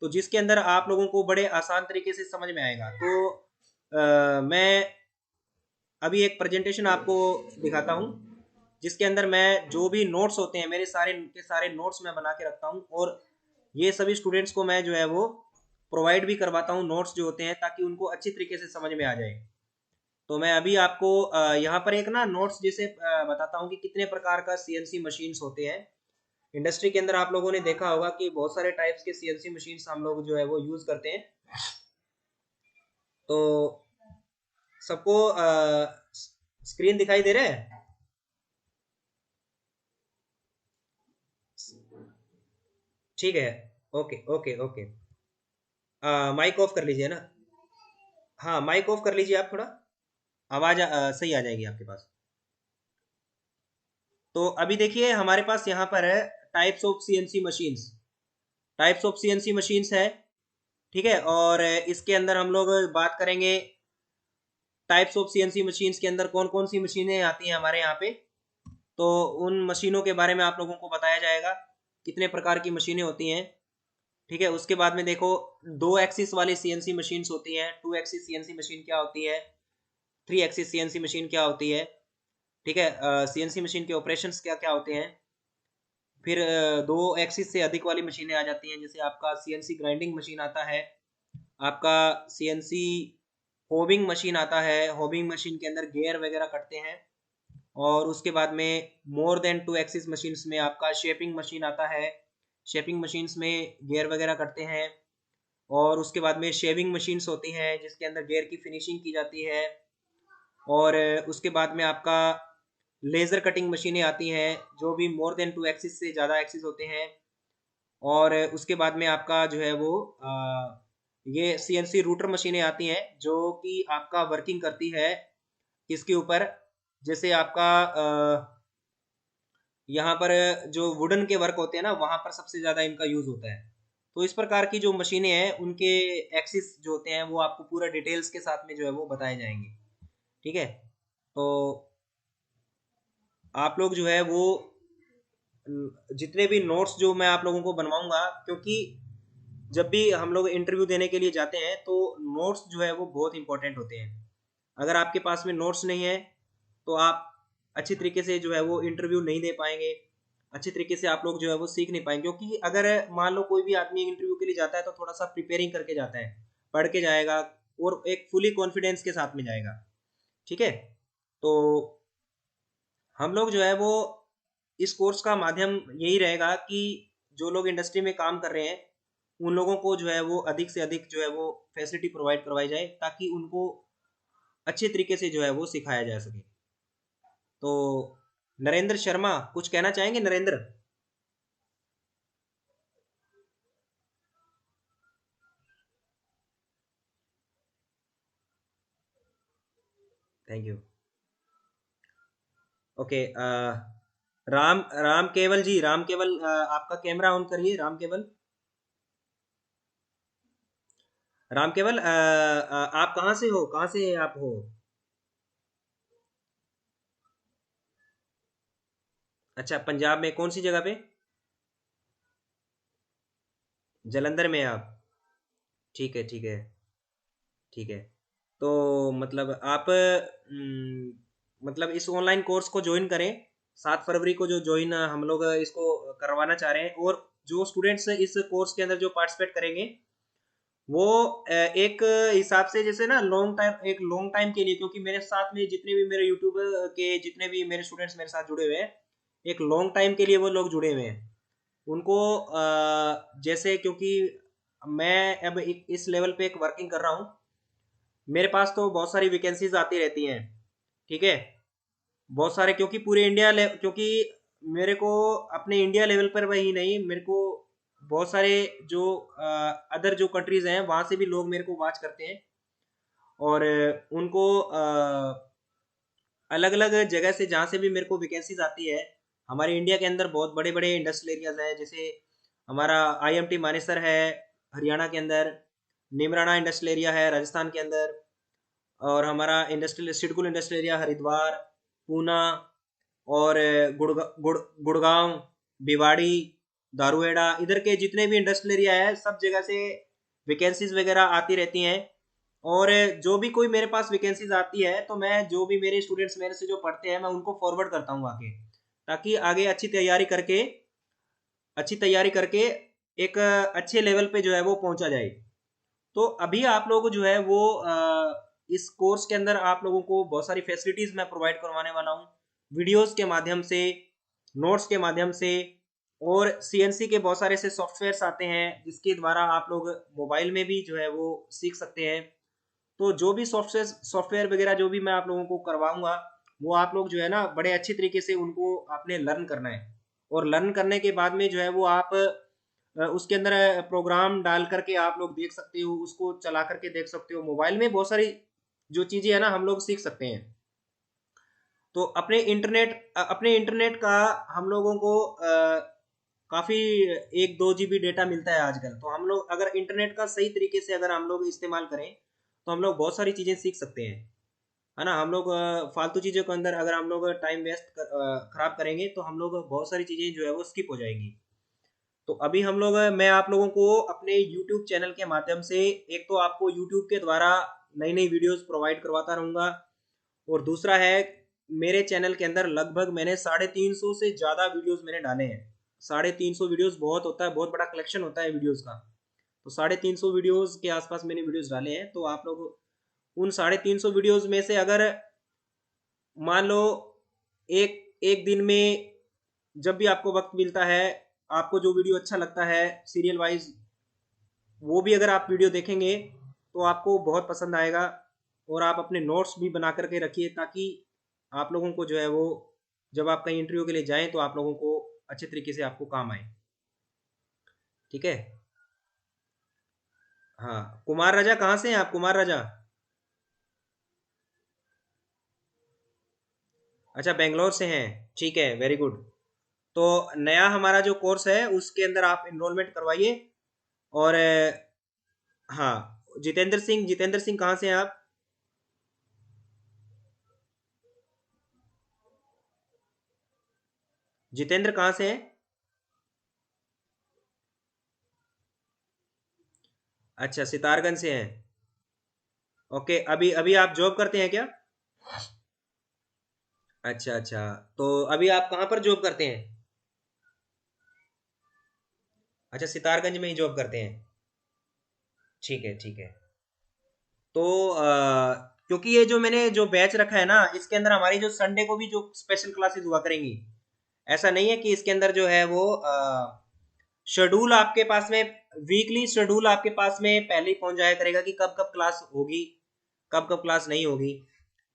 तो जिसके अंदर आप लोगों को बड़े आसान तरीके से समझ में आएगा। तो मैं अभी एक प्रेजेंटेशन आपको दिखाता हूँ, जिसके अंदर मैं जो भी नोट्स होते हैं मेरे सारे के सारे नोट्स मैं बना के रखता हूँ, और ये सभी स्टूडेंट्स को मैं जो है वो प्रोवाइड भी करवाता हूँ नोट्स जो होते हैं, ताकि उनको अच्छी तरीके से समझ में आ जाए। तो मैं अभी आपको यहाँ पर एक ना नोट्स जैसे बताता हूँ कि कितने प्रकार का सीएनसी मशीन्स होते हैं। इंडस्ट्री के अंदर आप लोगों ने देखा होगा कि बहुत सारे टाइप्स के सीएनसी मशीन्स हम लोग जो है वो यूज करते हैं। तो सबको स्क्रीन दिखाई दे रहा है? ठीक है। Okay okay okay. Mic off कर लीजिए ना। हाँ, माइक ऑफ कर लीजिए आप थोड़ा, आवाज सही आ जाएगी आपके पास। तो अभी देखिए हमारे पास यहाँ पर है types of CNC machines, types of CNC machines है। ठीक है, और इसके अंदर हम लोग बात करेंगे टाइप्स ऑफ सीएनसी मशीन्स के अंदर कौन कौन सी मशीनें आती हैं हमारे यहाँ पे। तो उन मशीनों के बारे में आप लोगों को बताया जाएगा, कितने प्रकार की मशीनें होती हैं। ठीक है, उसके बाद में देखो दो एक्सिस वाली सीएनसी मशीन्स होती हैं, टू एक्सिस सीएनसी मशीन क्या होती है, थ्री एक्सिस सीएनसी मशीन क्या होती है। ठीक है, सीएनसी मशीन के ऑपरेशंस क्या क्या होते हैं। फिर दो एक्सिस से अधिक वाली मशीनें आ जाती हैं, जैसे आपका सीएनसी ग्राइंडिंग मशीन आता है, आपका सीएनसी होबिंग मशीन आता है, होबिंग मशीन के अंदर गियर वगैरह कटते हैं। और उसके बाद में more than two axis machines में आपका शेपिंग मशीन आता है, शेपिंग मशीन्स में गियर वगैरह कटते हैं। और उसके बाद में शेविंग मशीन्स होती हैं जिसके अंदर गियर की फिनिशिंग की जाती है। और उसके बाद में आपका लेज़र कटिंग मशीनें आती हैं, जो भी मोर देन टू एक्सिस से ज़्यादा एक्सिस होते हैं। और उसके बाद में आपका जो है वो ये सीएनसी रूटर मशीनें आती हैं, जो कि आपका वर्किंग करती है इसके ऊपर, जैसे आपका यहाँ पर जो वुडन के वर्क होते हैं ना, वहाँ पर सबसे ज़्यादा इनका यूज़ होता है। तो इस प्रकार की जो मशीनें हैं उनके एक्सिस जो होते हैं वो आपको पूरा डिटेल्स के साथ में जो है वो बताए जाएंगे। ठीक है, तो आप लोग जो है वो जितने भी नोट्स जो मैं आप लोगों को बनवाऊंगा, क्योंकि जब भी हम लोग इंटरव्यू देने के लिए जाते हैं तो नोट्स जो है वो बहुत इंपॉर्टेंट होते हैं। अगर आपके पास में नोट्स नहीं है तो आप अच्छी तरीके से जो है वो इंटरव्यू नहीं दे पाएंगे, अच्छी तरीके से आप लोग जो है वो सीख नहीं पाएंगे। क्योंकि अगर मान लो कोई भी आदमी इंटरव्यू के लिए जाता है तो थोड़ा सा प्रिपेयरिंग करके जाता है, पढ़ के जाएगा और एक फुली कॉन्फिडेंस के साथ में जाएगा। ठीक है, तो हम लोग जो है वो इस कोर्स का माध्यम यही रहेगा कि जो लोग इंडस्ट्री में काम कर रहे हैं उन लोगों को जो है वो अधिक से अधिक जो है वो फैसिलिटी प्रोवाइड करवाई जाए, ताकि उनको अच्छे तरीके से जो है वो सिखाया जा सके। तो नरेंद्र शर्मा कुछ कहना चाहेंगे? Narendra, thank you. Okay, Ram Ram केवल जी, राम केवल आपका कैमरा ऑन करिए। राम केवल, राम केवल आप कहाँ से हो, कहाँ से आप हो? अच्छा, पंजाब में कौन सी जगह पे? जलंधर में आप? ठीक है ठीक है ठीक है। तो मतलब आप मतलब इस ऑनलाइन कोर्स को ज्वाइन करें। 7 फरवरी को जो ज्वाइन हम लोग इसको करवाना चाह रहे हैं, और जो स्टूडेंट्स इस कोर्स के अंदर जो पार्टिसिपेट करेंगे वो एक हिसाब से जैसे ना लॉन्ग टाइम, एक लॉन्ग टाइम के लिए, क्योंकि मेरे साथ में जितने भी मेरे यूट्यूब के जितने भी मेरे स्टूडेंट्स मेरे साथ जुड़े हुए हैं, एक लॉन्ग टाइम के लिए वो लोग जुड़े हुए हैं। उनको जैसे, क्योंकि मैं अब इस लेवल पे एक वर्किंग कर रहा हूँ, मेरे पास तो बहुत सारी वैकेंसीज आती रहती हैं। ठीक है, बहुत सारे, क्योंकि पूरे इंडिया क्योंकि मेरे को अपने इंडिया लेवल पर वही नहीं, मेरे को बहुत सारे जो अदर जो कंट्रीज हैं वहां से भी लोग मेरे को वॉच करते हैं। और उनको अलग अलग जगह से जहाँ से भी मेरे को वैकेंसीज आती है, हमारे इंडिया के अंदर बहुत बड़े बड़े इंडस्ट्रियल एरियाज हैं, जैसे हमारा आईएमटी मानेसर है हरियाणा के अंदर, निमराना इंडस्ट्रियल एरिया है राजस्थान के अंदर, और हमारा industrial SIDCUL industrial area Haridwar, Poona, और गुड़गांव, भिवाड़ी, दारूहेड़ा, इधर के जितने भी इंडस्ट्रियल एरिया है सब जगह से वैकेंसीज वगैरह आती रहती हैं। और जो भी कोई मेरे पास वैकेंसीज आती है तो मैं जो भी मेरे स्टूडेंट्स मेरे से जो पढ़ते हैं मैं उनको फॉरवर्ड करता हूँ आगे, ताकि आगे अच्छी तैयारी करके एक अच्छे लेवल पे जो है वो पहुंचा जाए। तो अभी आप लोगों को जो है वो इस कोर्स के अंदर आप लोगों को बहुत सारी फैसिलिटीज मैं प्रोवाइड करवाने वाला हूँ, वीडियोस के माध्यम से, नोट्स के माध्यम से, और सीएनसी के बहुत सारे ऐसे सॉफ्टवेयर्स आते हैं जिसके द्वारा आप लोग मोबाइल में भी जो है वो सीख सकते हैं। तो जो भी सॉफ्टवेयर वगैरह जो भी मैं आप लोगों को करवाऊंगा, वो आप लोग जो है ना बड़े अच्छी तरीके से उनको आपने लर्न करना है, और लर्न करने के बाद में जो है वो आप उसके अंदर प्रोग्राम डाल करके आप लोग देख सकते हो, उसको चला करके देख सकते हो, मोबाइल में बहुत सारी जो चीजें है ना हम लोग सीख सकते हैं। तो अपने इंटरनेट का हम लोगों को काफी 1-2 GB डेटा मिलता है आजकल, तो हम लोग अगर इंटरनेट का सही तरीके से अगर हम लोग इस्तेमाल करें तो हम लोग बहुत सारी चीजें सीख सकते हैं, है ना। हम लोग फालतू चीजों के अंदर अगर हम लोग टाइम खराब करेंगे तो हम लोग बहुत सारी चीजें जो है वो स्किप हो जाएंगी। तो अभी हम लोग मैं आप लोगों को अपने YouTube चैनल के माध्यम से, एक तो आपको YouTube के द्वारा नई नई वीडियोस प्रोवाइड करवाता रहूंगा, और दूसरा है मेरे चैनल के अंदर लगभग मैंने 350 से ज़्यादा वीडियोस मैंने डाले हैं। 350 वीडियोस बहुत होता है, बहुत बड़ा कलेक्शन होता है वीडियोस का। तो 350 वीडियोस के आसपास मैंने वीडियोस डाले हैं। तो आप लोग उन 350 वीडियोस में से अगर मान लो एक एक दिन में जब भी आपको वक्त मिलता है, आपको जो वीडियो अच्छा लगता है सीरियल वाइज, वो भी अगर आप वीडियो देखेंगे तो आपको बहुत पसंद आएगा, और आप अपने नोट्स भी बना करके रखिए, ताकि आप लोगों को जो है वो जब आप कहीं इंटरव्यू के लिए जाएं तो आप लोगों को अच्छे तरीके से आपको काम आए। ठीक है। हाँ, कुमार राजा कहाँ से हैं आप? कुमार राजा, अच्छा बेंगलोर से हैं। ठीक है, वेरी गुड। तो नया हमारा जो कोर्स है उसके अंदर आप इनरोलमेंट करवाइए। और हाँ, जितेंद्र सिंह कहाँ से हैं आप? जितेंद्र कहाँ से हैं? अच्छा, सितारगंज से हैं। ओके, अभी अभी आप जॉब करते हैं क्या? अच्छा अच्छा, तो अभी आप कहाँ पर जॉब करते हैं? अच्छा, सितारगंज में ही जॉब करते हैं। ठीक है ठीक है। तो क्योंकि ये जो मैंने जो बैच रखा है ना, इसके अंदर हमारी जो संडे को भी जो स्पेशल क्लासेस हुआ करेंगी, ऐसा नहीं है कि इसके अंदर जो है वो शेड्यूल आपके पास में, वीकली शेड्यूल आपके पास में पहले ही पहुंच जाया करेगा कि कब कब क्लास होगी, कब कब क्लास नहीं होगी।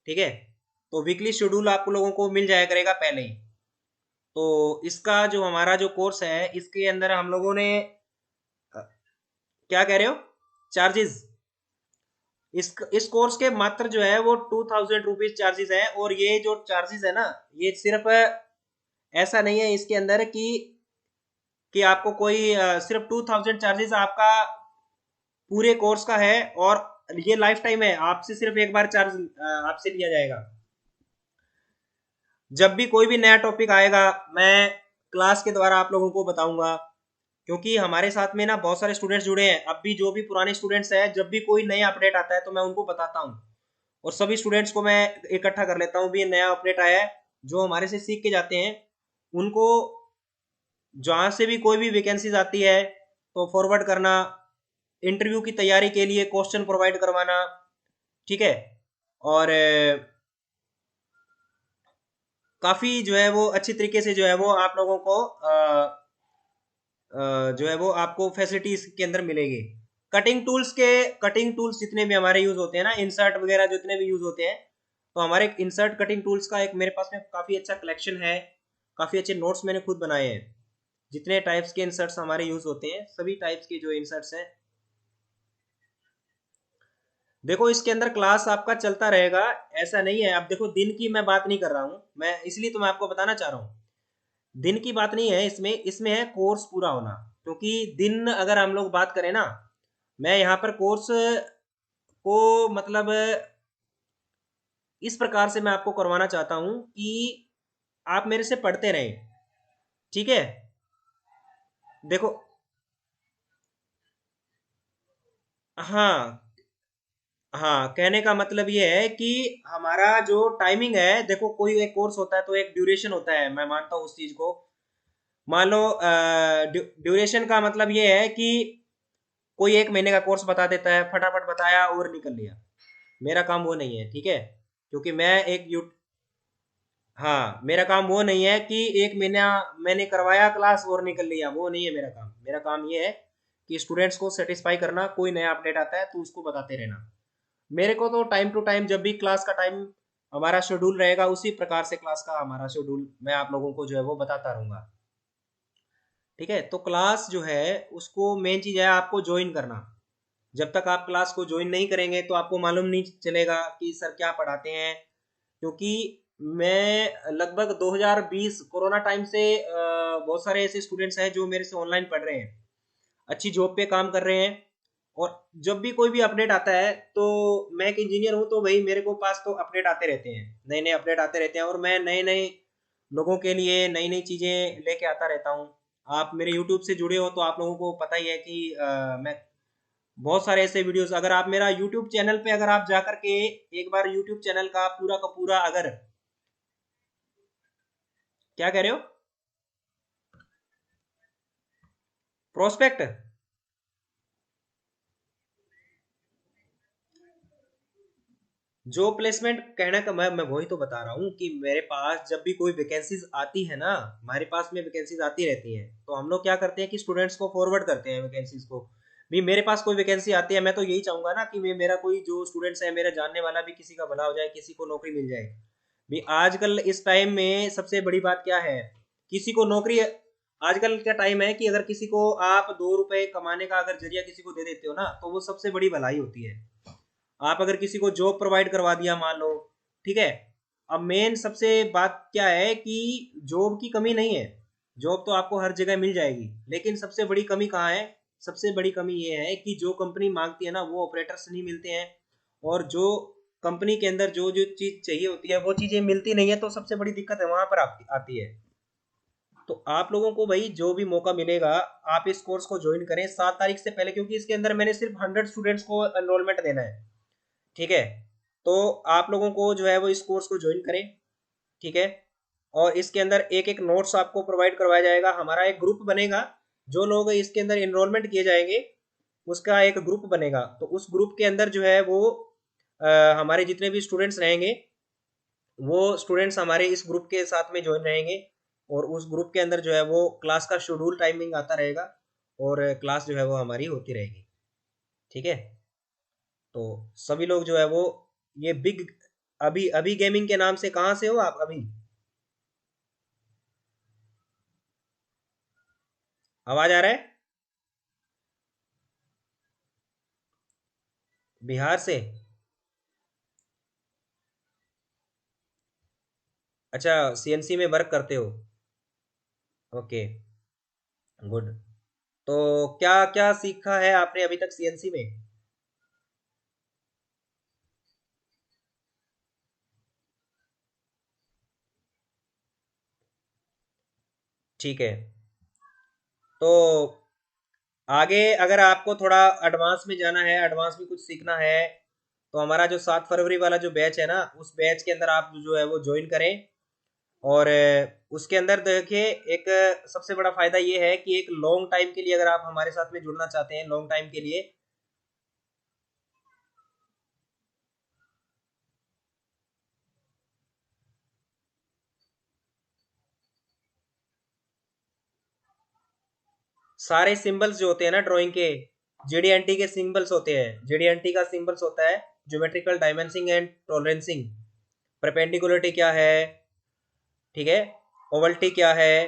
ठीक है। तो वीकली शेड्यूल आप लोगों को मिल जाया करेगा पहले ही। तो इसका जो हमारा जो कोर्स है इसके अंदर हम लोगों ने क्या कह रहे हो, चार्जेस? इस कोर्स के मात्र जो है वो 2000 रुपीज चार्जेस है। और ये जो चार्जेस है ना, ये सिर्फ ऐसा नहीं है इसके अंदर कि आपको कोई सिर्फ 2000 चार्जेस आपका पूरे कोर्स का है, और ये लाइफ टाइम है, आपसे सिर्फ एक बार चार्ज आपसे लिया जाएगा। जब भी कोई भी नया टॉपिक आएगा मैं क्लास के द्वारा आप लोगों को बताऊंगा, क्योंकि हमारे साथ में ना बहुत सारे स्टूडेंट्स जुड़े हैं। अब भी जो भी पुराने स्टूडेंट्स हैं, जब भी कोई नया अपडेट आता है तो मैं उनको बताता हूँ, और सभी स्टूडेंट्स को मैं इकट्ठा कर लेता हूँ भी नया अपडेट आया है, जो हमारे से सीख के जाते हैं उनको जहाँ से भी कोई भी वैकेंसीज आती है तो फॉरवर्ड करना, इंटरव्यू की तैयारी के लिए क्वेश्चन प्रोवाइड करवाना। ठीक है। और काफी जो है वो अच्छी तरीके से जो है वो आप लोगों को जो है वो आपको फैसिलिटीज के अंदर मिलेगी। कटिंग टूल्स जितने भी हमारे यूज होते हैं ना, इंसर्ट वगैरह जितने भी यूज होते हैं, तो हमारे इंसर्ट कटिंग टूल्स का एक मेरे पास में काफी अच्छा कलेक्शन है। काफी अच्छे नोट्स मैंने खुद बनाए हैं। जितने टाइप्स के इंसर्ट्स हमारे यूज होते हैं, सभी टाइप्स के जो इंसर्ट्स हैं देखो इसके अंदर क्लास आपका चलता रहेगा, ऐसा नहीं है। अब देखो दिन की मैं बात नहीं कर रहा हूँ मैं, इसलिए तो मैं आपको बताना चाह रहा हूँ। दिन की बात नहीं है इसमें, इसमें है कोर्स पूरा होना। क्योंकि दिन अगर हम लोग बात करें ना, मैं यहाँ पर कोर्स को मतलब इस प्रकार से मैं आपको करवाना चाहता हूँ कि आप मेरे से पढ़ते रहें। ठीक है। देखो, हाँ हाँ, कहने का मतलब ये है कि हमारा जो टाइमिंग है, देखो कोई एक कोर्स होता है तो एक ड्यूरेशन होता है, मैं मानता हूँ उस चीज को। मान लो ड्यूरेशन का मतलब ये है कि कोई एक महीने का कोर्स बता देता है, फटाफट बताया और निकल लिया। मेरा काम वो नहीं है, ठीक है। क्योंकि मैं एक यू हाँ, मेरा काम वो नहीं है कि एक महीना मैंने करवाया क्लास और निकल लिया, वो नहीं है मेरा काम। मेरा काम ये है कि स्टूडेंट्स को सेटिस्फाई करना, कोई नया अपडेट आता है तो उसको बताते रहना। मेरे को तो टाइम टू टाइम जब भी क्लास का टाइम हमारा शेड्यूल रहेगा, उसी प्रकार से क्लास का हमारा शेड्यूल मैं आप लोगों को जो है वो बताता रहूंगा। ठीक है। तो क्लास जो है उसको मेन चीज है आपको ज्वाइन करना। जब तक आप क्लास को ज्वाइन नहीं करेंगे तो आपको मालूम नहीं चलेगा कि सर क्या पढ़ाते हैं। क्योंकि मैं लगभग 2020 कोरोना टाइम से बहुत सारे ऐसे स्टूडेंट्स हैं जो मेरे से ऑनलाइन पढ़ रहे हैं, अच्छी जॉब पे काम कर रहे हैं। और जब भी कोई भी अपडेट आता है, तो मैं एक इंजीनियर हूँ तो भाई मेरे को पास तो अपडेट आते रहते हैं, नए नए अपडेट आते रहते हैं, और मैं नए नए लोगों के लिए नई नई चीज़ें लेके आता रहता हूँ। आप मेरे यूट्यूब से जुड़े हो तो आप लोगों को पता ही है कि मैं बहुत सारे ऐसे वीडियोस, अगर आप मेरा यूट्यूब चैनल पे अगर आप जा करके एक बार यूट्यूब चैनल का पूरा अगर, क्या कह रहे हो? प्रोस्पेक्ट? जो प्लेसमेंट कहने का मैं वही तो बता रहा हूँ कि मेरे पास जब भी कोई वैकेंसीज आती है ना, हमारे पास में वैकेंसीज आती रहती हैं, तो हम लोग क्या करते हैं कि स्टूडेंट्स को फॉरवर्ड करते हैं वैकेंसीज को। भी मेरे पास कोई वैकेंसी आती है, मैं तो यही चाहूंगा ना कि मेरा कोई जो स्टूडेंट्स है, मेरा जानने वाला भी, किसी का भला हो जाए, किसी को नौकरी मिल जाए। भी आजकल इस टाइम में सबसे बड़ी बात क्या है, किसी को नौकरी। आजकल क्या टाइम है कि अगर किसी को आप 2 रुपए कमाने का अगर जरिया किसी को दे देते हो ना, तो वो सबसे बड़ी भलाई होती है। आप अगर किसी को जॉब प्रोवाइड करवा दिया मान लो, ठीक है। अब मेन सबसे बात क्या है कि जॉब की कमी नहीं है, जॉब तो आपको हर जगह मिल जाएगी, लेकिन सबसे बड़ी कमी कहाँ है? सबसे बड़ी कमी ये है कि जो कंपनी मांगती है ना, वो ऑपरेटर्स नहीं मिलते हैं। और जो कंपनी के अंदर जो जो चीज चाहिए होती है वो चीजें मिलती नहीं है, तो सबसे बड़ी दिक्कत है वहां पर आती है। तो आप लोगों को भाई जो भी मौका मिलेगा, आप इस कोर्स को ज्वाइन करें 7 तारीख से पहले, क्योंकि इसके अंदर मैंने सिर्फ 100 स्टूडेंट्स को एनरोलमेंट देना है। ठीक है। तो आप लोगों को जो है वो इस कोर्स को ज्वाइन करें। ठीक है। और इसके अंदर एक एक नोट्स आपको प्रोवाइड करवाया जाएगा, हमारा एक ग्रुप बनेगा। जो लोग इसके अंदर इनरोलमेंट किए जाएंगे, उसका एक ग्रुप बनेगा, तो उस ग्रुप के अंदर जो है वो हमारे जितने भी स्टूडेंट्स रहेंगे, वो स्टूडेंट्स हमारे इस ग्रुप के साथ में ज्वाइन रहेंगे। और उस ग्रुप के अंदर जो है वो क्लास का शेड्यूल टाइमिंग आता रहेगा, और क्लास जो है वो हमारी होती रहेगी। ठीक है। तो सभी लोग जो है वो ये बिग, अभी अभी गेमिंग के नाम से कहाँ से हो आप अभी? आवाज आ रहा है? बिहार से? अच्छा, सीएनसी में वर्क करते हो? Okay, good. तो क्या क्या सीखा है आपने अभी तक सीएनसी में? ठीक है। तो आगे अगर आपको थोड़ा एडवांस में जाना है, एडवांस में कुछ सीखना है, तो हमारा जो 7 फरवरी वाला जो बैच है ना, उस बैच के अंदर आप जो है वो ज्वाइन करें। और उसके अंदर देखिए, एक सबसे बड़ा फायदा ये है कि एक लॉन्ग टाइम के लिए अगर आप हमारे साथ में जुड़ना चाहते हैं, लॉन्ग टाइम के लिए। सारे सिंबल्स जो होते हैं ना ड्राइंग के, जेडीएनटी के सिंबल्स होते हैं। जेडीएनटी का सिंबल्स होता है ज्योमेट्रिकल डायमेंसिंग एंड टॉलरेंसिंग। परपेंडिकुलरिटी क्या है, ठीक है, ओवल्टी क्या है,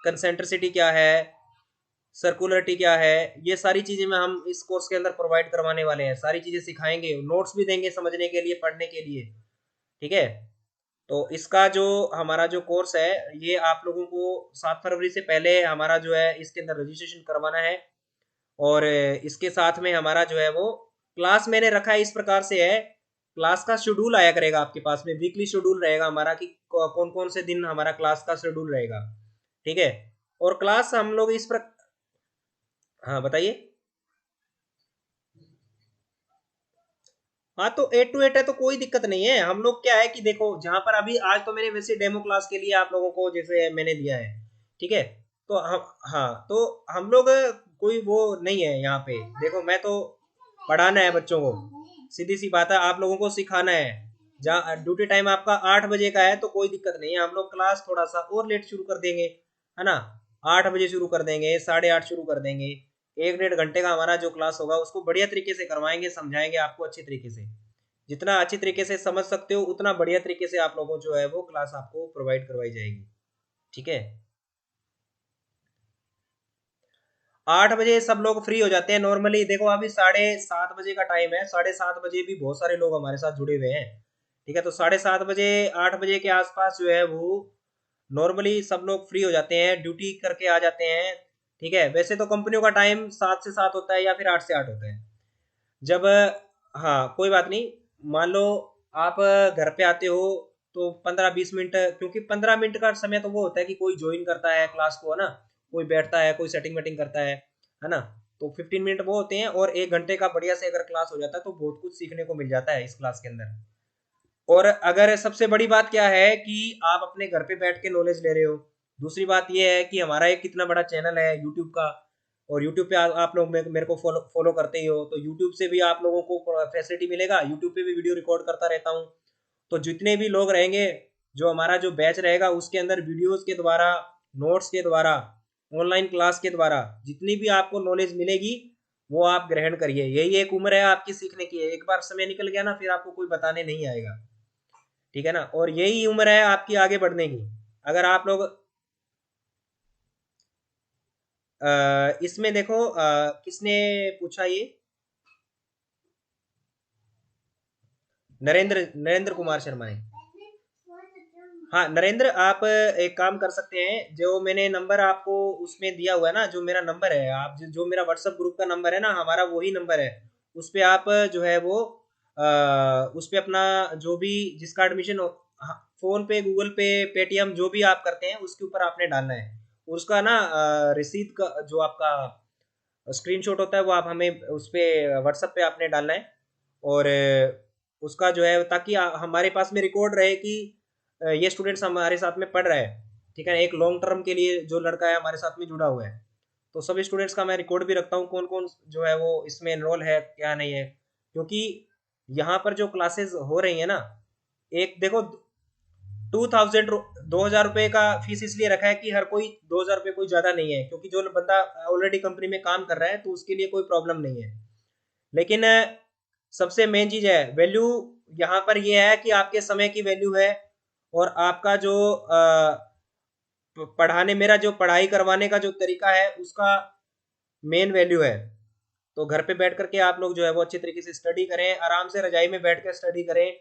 कंसेंट्रिसिटी क्या है, सर्कुलरिटी क्या है, ये सारी चीजें में हम इस कोर्स के अंदर प्रोवाइड करवाने वाले हैं। सारी चीजें सिखाएंगे, नोट्स भी देंगे समझने के लिए, पढ़ने के लिए। ठीक है। तो इसका जो हमारा जो कोर्स है, ये आप लोगों को 7 फरवरी से पहले हमारा जो है इसके अंदर रजिस्ट्रेशन करवाना है। और इसके साथ में हमारा जो है वो क्लास मैंने रखा है इस प्रकार से है, क्लास का शेड्यूल आया करेगा आपके पास में, वीकली शेड्यूल रहेगा हमारा कि कौन कौन से दिन हमारा क्लास का शेड्यूल रहेगा। ठीक है। और क्लास हम लोग इस प्रकार, हाँ बताइए। हाँ तो 8 to 8 है तो कोई दिक्कत नहीं है। हम लोग क्या है कि देखो, जहां पर अभी आज तो मैंने वैसे डेमो क्लास के लिए आप लोगों को जैसे मैंने दिया है। ठीक है। तो हम, हाँ तो हम लोग कोई वो नहीं है यहाँ पे। देखो मैं तो पढ़ाना है बच्चों को, सीधी सी बात है, आप लोगों को सिखाना है। जहाँ ड्यूटी टाइम आपका 8 बजे का है तो कोई दिक्कत नहीं है, हम लोग क्लास थोड़ा सा और लेट शुरू कर देंगे, है ना। 8 बजे शुरू कर देंगे, 8:30 शुरू कर देंगे। 1 1.5 घंटे का हमारा जो क्लास होगा उसको बढ़िया तरीके से करवाएंगे, समझाएंगे आपको अच्छी तरीके से। जितना अच्छी तरीके से समझ सकते हो उतना बढ़िया तरीके से आप लोगों जो है वो क्लास आपको प्रोवाइड करवाई जाएगी। ठीक है। 8 बजे सब लोग फ्री हो जाते हैं नॉर्मली। देखो अभी 7:30 बजे का टाइम है, 7:30 बजे भी बहुत सारे लोग हमारे साथ जुड़े हुए हैं। ठीक है। तो 7:30 बजे, 8 बजे के आसपास जो है वो नॉर्मली सब लोग फ्री हो जाते हैं, ड्यूटी करके आ जाते हैं। ठीक है। वैसे तो कंपनियों का टाइम 7 से 7 होता है या फिर 8 से 8 होता है। जब, हाँ कोई बात नहीं, मान लो आप घर पे आते हो तो 15 20 मिनट, क्योंकि 15 मिनट का समय तो वो होता है कि कोई ज्वाइन करता है क्लास को, है ना, कोई बैठता है, कोई सेटिंग वेटिंग करता है ना। तो 15 मिनट वो होते हैं, और 1 घंटे का बढ़िया से अगर क्लास हो जाता है तो बहुत कुछ सीखने को मिल जाता है इस क्लास के अंदर। और अगर सबसे बड़ी बात क्या है कि आप अपने घर पे बैठ के नॉलेज ले रहे हो। दूसरी बात ये है कि हमारा एक कितना बड़ा चैनल है यूट्यूब का, और यूट्यूब पे आप लोग मेरे को फॉलो फॉलो करते ही हो, तो यूट्यूब से भी आप लोगों को फैसिलिटी मिलेगा। यूट्यूब पे भी वीडियो रिकॉर्ड करता रहता हूँ। तो जितने भी लोग रहेंगे, जो हमारा जो बैच रहेगा उसके अंदर वीडियोस के द्वारा, नोट्स के द्वारा, ऑनलाइन क्लास के द्वारा जितनी भी आपको नॉलेज मिलेगी वो आप ग्रहण करिए। यही एक उम्र है आपकी सीखने की। एक बार समय निकल गया ना, फिर आपको कोई बताने नहीं आएगा। ठीक है ना। और यही उम्र है आपकी आगे बढ़ने की। अगर आप लोग इसमें देखो, किसने पूछा ये? नरेंद्र, नरेंद्र कुमार शर्मा ने। हाँ नरेंद्र, आप एक काम कर सकते हैं, जो मैंने नंबर आपको उसमें दिया हुआ है ना, जो मेरा नंबर है, आप जो मेरा व्हाट्सएप ग्रुप का नंबर है ना, हमारा वही नंबर है। उस पे आप जो है वो उस पे अपना जो भी, जिसका एडमिशन हो, हाँ, फोन पे, गूगल पे, पेटीएम, जो भी आप करते हैं उसके ऊपर आपने डालना है। उसका ना रिसीट का जो आपका स्क्रीनशॉट होता है वो आप हमें उस पे व्हाट्सएप पे आपने डालना है। और उसका जो है, ताकि हमारे पास में रिकॉर्ड रहे कि ये स्टूडेंट्स हमारे साथ में पढ़ रहा है। ठीक है। एक लॉन्ग टर्म के लिए जो लड़का है हमारे साथ में जुड़ा हुआ है, तो सभी स्टूडेंट्स का मैं रिकॉर्ड भी रखता हूँ, कौन कौन जो है वो इसमें एनरोल है क्या नहीं है। क्योंकि यहाँ पर जो क्लासेस हो रही है ना, एक देखो, 2000, 2,000 रुपये का फीस इसलिए रखा है कि हर कोई, 2,000 रुपये कोई ज्यादा नहीं है, क्योंकि जो बंदा ऑलरेडी कंपनी में काम कर रहा है तो उसके लिए कोई प्रॉब्लम नहीं है। लेकिन सबसे मेन चीज है वैल्यू, यहाँ पर ये है कि आपके समय की वैल्यू है, और आपका जो पढ़ाने, मेरा जो पढ़ाई करवाने का जो तरीका है उसका मेन वैल्यू है। तो घर पे बैठ करके आप लोग जो है वो अच्छी तरीके से स्टडी करें, आराम से रजाई में बैठ कर स्टडी करें।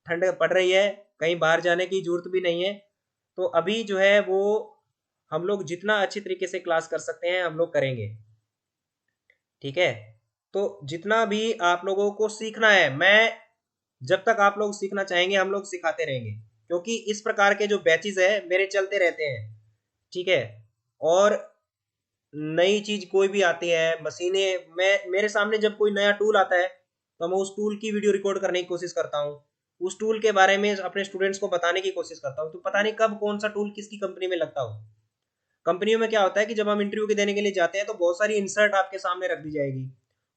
ठंड पड़ रही है, कहीं बाहर जाने की जरूरत भी नहीं है। तो अभी जो है वो हम लोग जितना अच्छी तरीके से क्लास कर सकते हैं हम लोग करेंगे। ठीक है। तो जितना भी आप लोगों को सीखना है, मैं जब तक आप लोग सीखना चाहेंगे हम लोग सिखाते रहेंगे, क्योंकि इस प्रकार के जो बैचेस है मेरे चलते रहते हैं। ठीक है। और नई चीज कोई भी आती है, मशीनें, मैं मेरे सामने जब कोई नया टूल आता है तो मैं उस टूल की वीडियो रिकॉर्ड करने की कोशिश करता हूँ। उस टूल के बारे में अपने स्टूडेंट्स को बताने की कोशिश करता हूँ। तो पता नहीं कब कौन सा टूल किसकी कंपनी में लगता हो। कंपनियों में क्या होता है कि जब हम इंटरव्यू के देने के लिए जाते हैं तो बहुत सारी इंसर्ट आपके सामने रख दी जाएगी,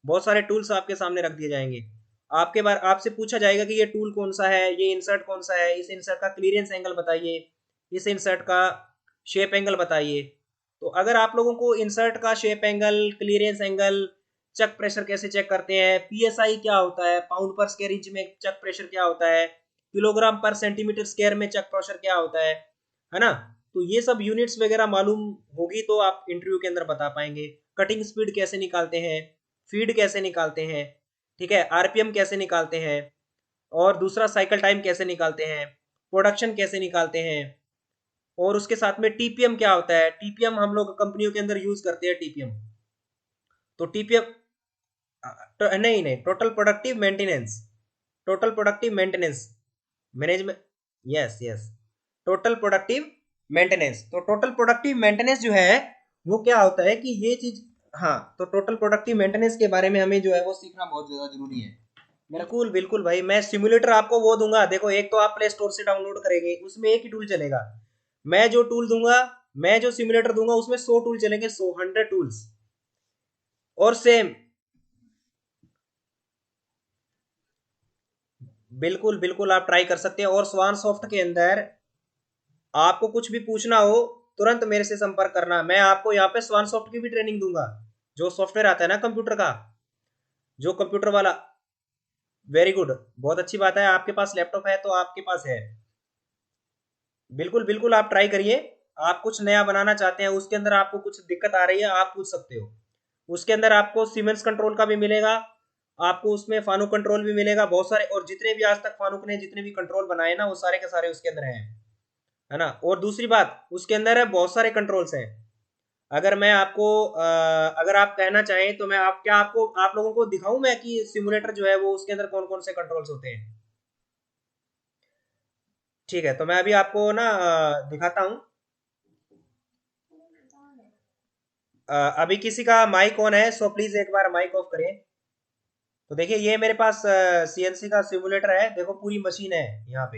बहुत सारे टूल्स आपके सामने रख दिए जाएंगे। आपके बार आपसे पूछा जाएगा कि ये टूल कौन सा है, ये इंसर्ट कौन सा है, इस इंसर्ट का क्लियरेंस एंगल बताइए, इस इंसर्ट का शेप एंगल बताइए। तो अगर आप लोगों को इंसर्ट का शेप एंगल, क्लियरेंस एंगल, चक प्रेशर कैसे चेक करते हैं, पीएसआई क्या होता है, पाउंड पर स्क्वायर इंच में चक प्रेशर क्या होता है, किलोग्राम पर सेंटीमीटर स्क्वायर में चक प्रेशर क्या होता है ना, तो ये सब यूनिट्स वगैरह मालूम होगी तो आप इंटरव्यू के अंदर बता पाएंगे। कटिंग स्पीड कैसे निकालते हैं, फीड कैसे निकालते हैं, ठीक है, आरपीएम कैसे निकालते हैं, और दूसरा साइकिल टाइम कैसे निकालते हैं, प्रोडक्शन कैसे निकालते हैं, और उसके साथ में टीपीएम क्या होता है। टीपीएम हम लोग कंपनियों के अंदर यूज करते हैं टीपीएम। तो टीपीएम नहीं नहीं, total productive maintenance, total productive maintenance management, yes yes, total productive maintenance. तो टोटल प्रोडक्टिव मेंटेनेंस जो है वो क्या होता है कि ये चीज, हाँ, तो टोटल प्रोडक्टिव मेंटेनेंस के बारे में हमें जो है वो सीखना बहुत ज्यादा जरूरी है। बिल्कुल बिल्कुल भाई, मैं सिमुलेटर आपको वो दूंगा, देखो एक तो आप प्ले स्टोर से डाउनलोड करेंगे, उसमें एक ही टूल चलेगा। मैं जो टूल दूंगा, मैं जो सिमुलेटर दूंगा उसमें 100 टूल चलेंगे, 100 100 टूल्स, और सेम। बिल्कुल बिल्कुल आप ट्राई कर सकते हैं। और स्वान सॉफ्ट के अंदर आपको कुछ भी पूछना हो तुरंत मेरे से संपर्क करना, मैं आपको यहाँ पे स्वान सॉफ्ट की भी ट्रेनिंग दूंगा। जो सॉफ्टवेयर आता है ना कंप्यूटर का, जो कंप्यूटर वाला, वेरी गुड, बहुत अच्छी बात है, आपके पास लैपटॉप है तो आपके पास है। बिल्कुल बिल्कुल आप ट्राई करिए। आप कुछ नया बनाना चाहते हैं, उसके अंदर आपको कुछ दिक्कत आ रही है, आप पूछ सकते हो। उसके अंदर आपको सीमेंस कंट्रोल का भी मिलेगा, आपको उसमें फानुक कंट्रोल भी मिलेगा, बहुत सारे, और जितने भी आज तक फानुक ने जितने भी कंट्रोल बनाए ना वो सारे के सारे उसके अंदर हैं, है ना। और दूसरी बात, उसके अंदर है बहुत सारे कंट्रोल्स हैं। अगर मैं आपको अगर आप कहना चाहें तो मैं आप क्या आपको आप लोगों को दिखाऊं मैं कि सिमुलेटर जो है वो उसके अंदर कौन कौन से कंट्रोल्स होते हैं। ठीक है, तो मैं अभी आपको ना दिखाता हूँ। अभी किसी का माइक ऑन है, सो प्लीज एक बार माइक ऑफ करें। तो देखिए ये मेरे पास सीएनसी का सिमुलेटर है, देखो पूरी मशीन है यहाँ पे,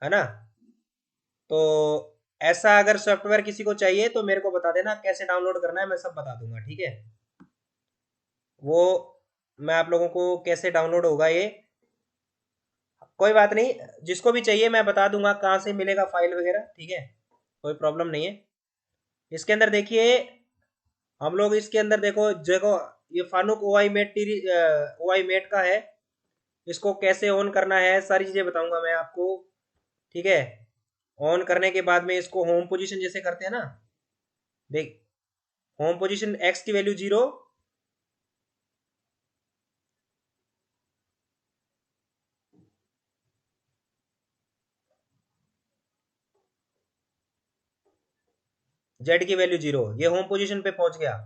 है ना। तो ऐसा अगर सॉफ्टवेयर किसी को चाहिए तो मेरे को बता देना, कैसे डाउनलोड करना है मैं सब बता दूंगा, ठीक है। वो मैं आप लोगों को कैसे डाउनलोड होगा ये, कोई बात नहीं, जिसको भी चाहिए मैं बता दूंगा कहाँ से मिलेगा फाइल वगैरह, ठीक है, कोई प्रॉब्लम नहीं है। इसके अंदर देखिए, हम लोग इसके अंदर देखो देखो, ये फानुक ओ आई मेट का है। इसको कैसे ऑन करना है सारी चीजें बताऊंगा मैं आपको, ठीक है। ऑन करने के बाद में इसको होम पोजीशन जैसे करते हैं ना, देख, होम पोजीशन एक्स की वैल्यू 0, जेड की वैल्यू 0, ये होम पोजीशन पे पहुंच गया,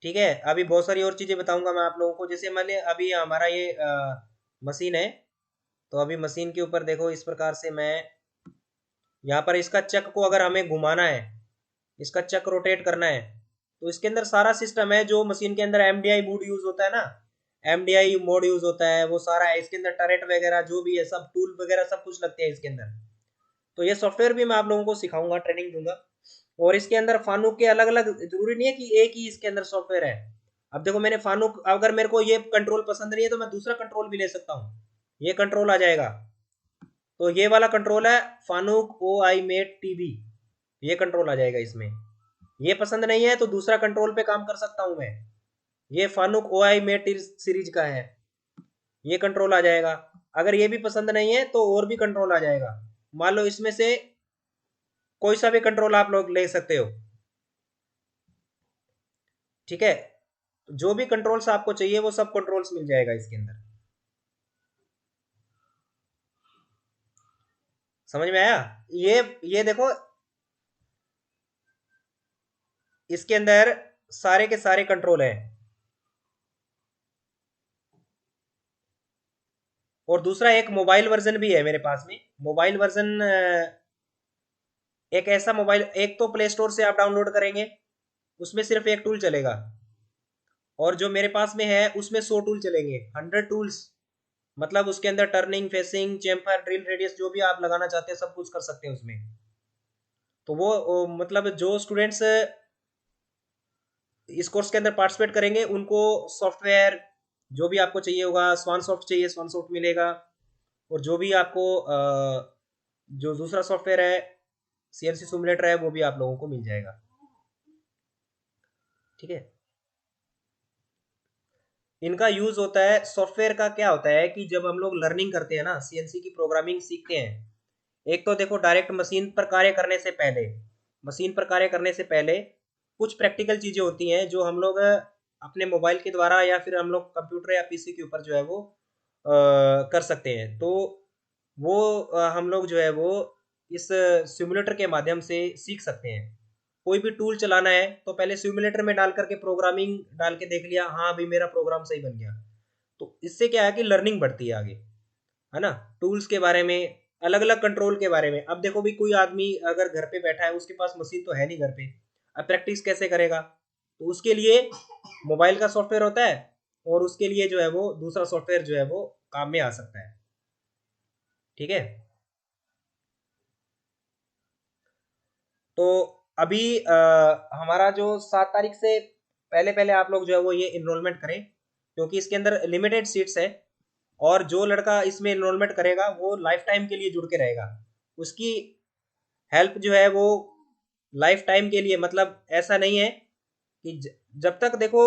ठीक है। अभी बहुत सारी और चीजें बताऊंगा मैं आप लोगों को, जैसे मान लिया अभी हमारा ये मशीन है, तो अभी मशीन के ऊपर देखो इस प्रकार से मैं यहाँ पर इसका चक को अगर हमें घुमाना है, इसका चक रोटेट करना है, तो इसके अंदर सारा सिस्टम है जो मशीन के अंदर एमडीआई मोड यूज होता है ना, एमडीआई मोड यूज होता है, वो सारा है इसके अंदर, टरेट वगैरह जो भी है सब टूल वगैरह सब कुछ लगते हैं इसके अंदर। तो ये सॉफ्टवेयर भी मैं आप लोगों को सिखाऊंगा, ट्रेनिंग दूंगा। और इसके अंदर फानुक के अलग अलग, जरूरी नहीं है कि एक ही इसके अंदर सॉफ्टवेयर है। अब देखो मैंने फानुक, अगर मेरे को ये कंट्रोल पसंद नहीं है तो मैं दूसरा कंट्रोल भी ले सकता हूँ, ये कंट्रोल आ जाएगा। तो ये वाला कंट्रोल है Fanuc O I mate TV, ये कंट्रोल आ जाएगा इसमें। ये पसंद नहीं है तो दूसरा कंट्रोल पे काम कर सकता हूं मैं, ये फानुक ओ आई मेट सीरीज का है, ये कंट्रोल आ जाएगा। अगर ये भी पसंद नहीं है तो और भी कंट्रोल आ जाएगा, मान लो इसमें से कोई सा भी कंट्रोल आप लोग ले सकते हो, ठीक है। जो भी कंट्रोल्स आपको चाहिए वो सब कंट्रोल्स मिल जाएगा इसके अंदर, समझ में आया। ये देखो इसके अंदर सारे के सारे कंट्रोल हैं। और दूसरा एक मोबाइल वर्जन भी है मेरे पास में, मोबाइल वर्जन, एक ऐसा मोबाइल, एक तो प्ले स्टोर से आप डाउनलोड करेंगे, उसमें सिर्फ एक टूल चलेगा, और जो मेरे पास में है उसमें 100 टूल चलेंगे, 100 टूल्स। मतलब उसके अंदर टर्निंग, फेसिंग, चेम्पर, ड्रिल रेडियस जो भी आप लगाना चाहते हैं सब कुछ कर सकते हैं उसमें। तो वो मतलब जो स्टूडेंट्स इस कोर्स के अंदर पार्टिसिपेट करेंगे उनको सॉफ्टवेयर जो भी आपको चाहिए होगा, स्वान सॉफ्ट चाहिए स्वान सॉफ्ट मिलेगा, और जो भी आपको जो दूसरा सॉफ्टवेयर है सीएनसी सिमुलेटर है वो भी आप लोगों को मिल जाएगा, ठीक है। इनका यूज होता है, सॉफ्टवेयर का क्या होता है कि जब हम लोग लर्निंग करते हैं ना, सीएनसी की प्रोग्रामिंग सीखते हैं, एक तो देखो डायरेक्ट मशीन पर कार्य करने से पहले, मशीन पर कार्य करने से पहले कुछ प्रैक्टिकल चीज़ें होती हैं जो हम लोग अपने मोबाइल के द्वारा या फिर हम लोग कंप्यूटर या पीसी के ऊपर जो है वो कर सकते हैं। तो वो हम लोग जो है वो इस सिमुलेटर के माध्यम से सीख सकते हैं। कोई भी टूल चलाना है तो पहले सिमुलेटर में डाल करके प्रोग्रामिंग डाल के देख लिया, हाँ भाई मेरा प्रोग्राम सही बन गया। तो इससे क्या है कि लर्निंग बढ़ती है आगे, है ना। टूल्स के बारे में, अलग अलग कंट्रोल के बारे में। अब देखो भी कोई आदमी अगर घर पे बैठा है, उसके पास मशीन तो है नहीं घर पे, अब प्रैक्टिस कैसे करेगा? तो उसके लिए मोबाइल का सॉफ्टवेयर होता है, और उसके लिए जो है वो दूसरा सॉफ्टवेयर जो है वो काम में आ सकता है। ठीक है। तो अभी हमारा जो 7 तारीख से पहले पहले आप लोग जो है वो ये इनरोलमेंट करें, क्योंकि इसके अंदर लिमिटेड सीट्स है। और जो लड़का इसमें इनरोलमेंट करेगा वो लाइफ टाइम के लिए जुड़ के रहेगा। उसकी हेल्प जो है वो लाइफ टाइम के लिए, मतलब ऐसा नहीं है कि जब तक देखो,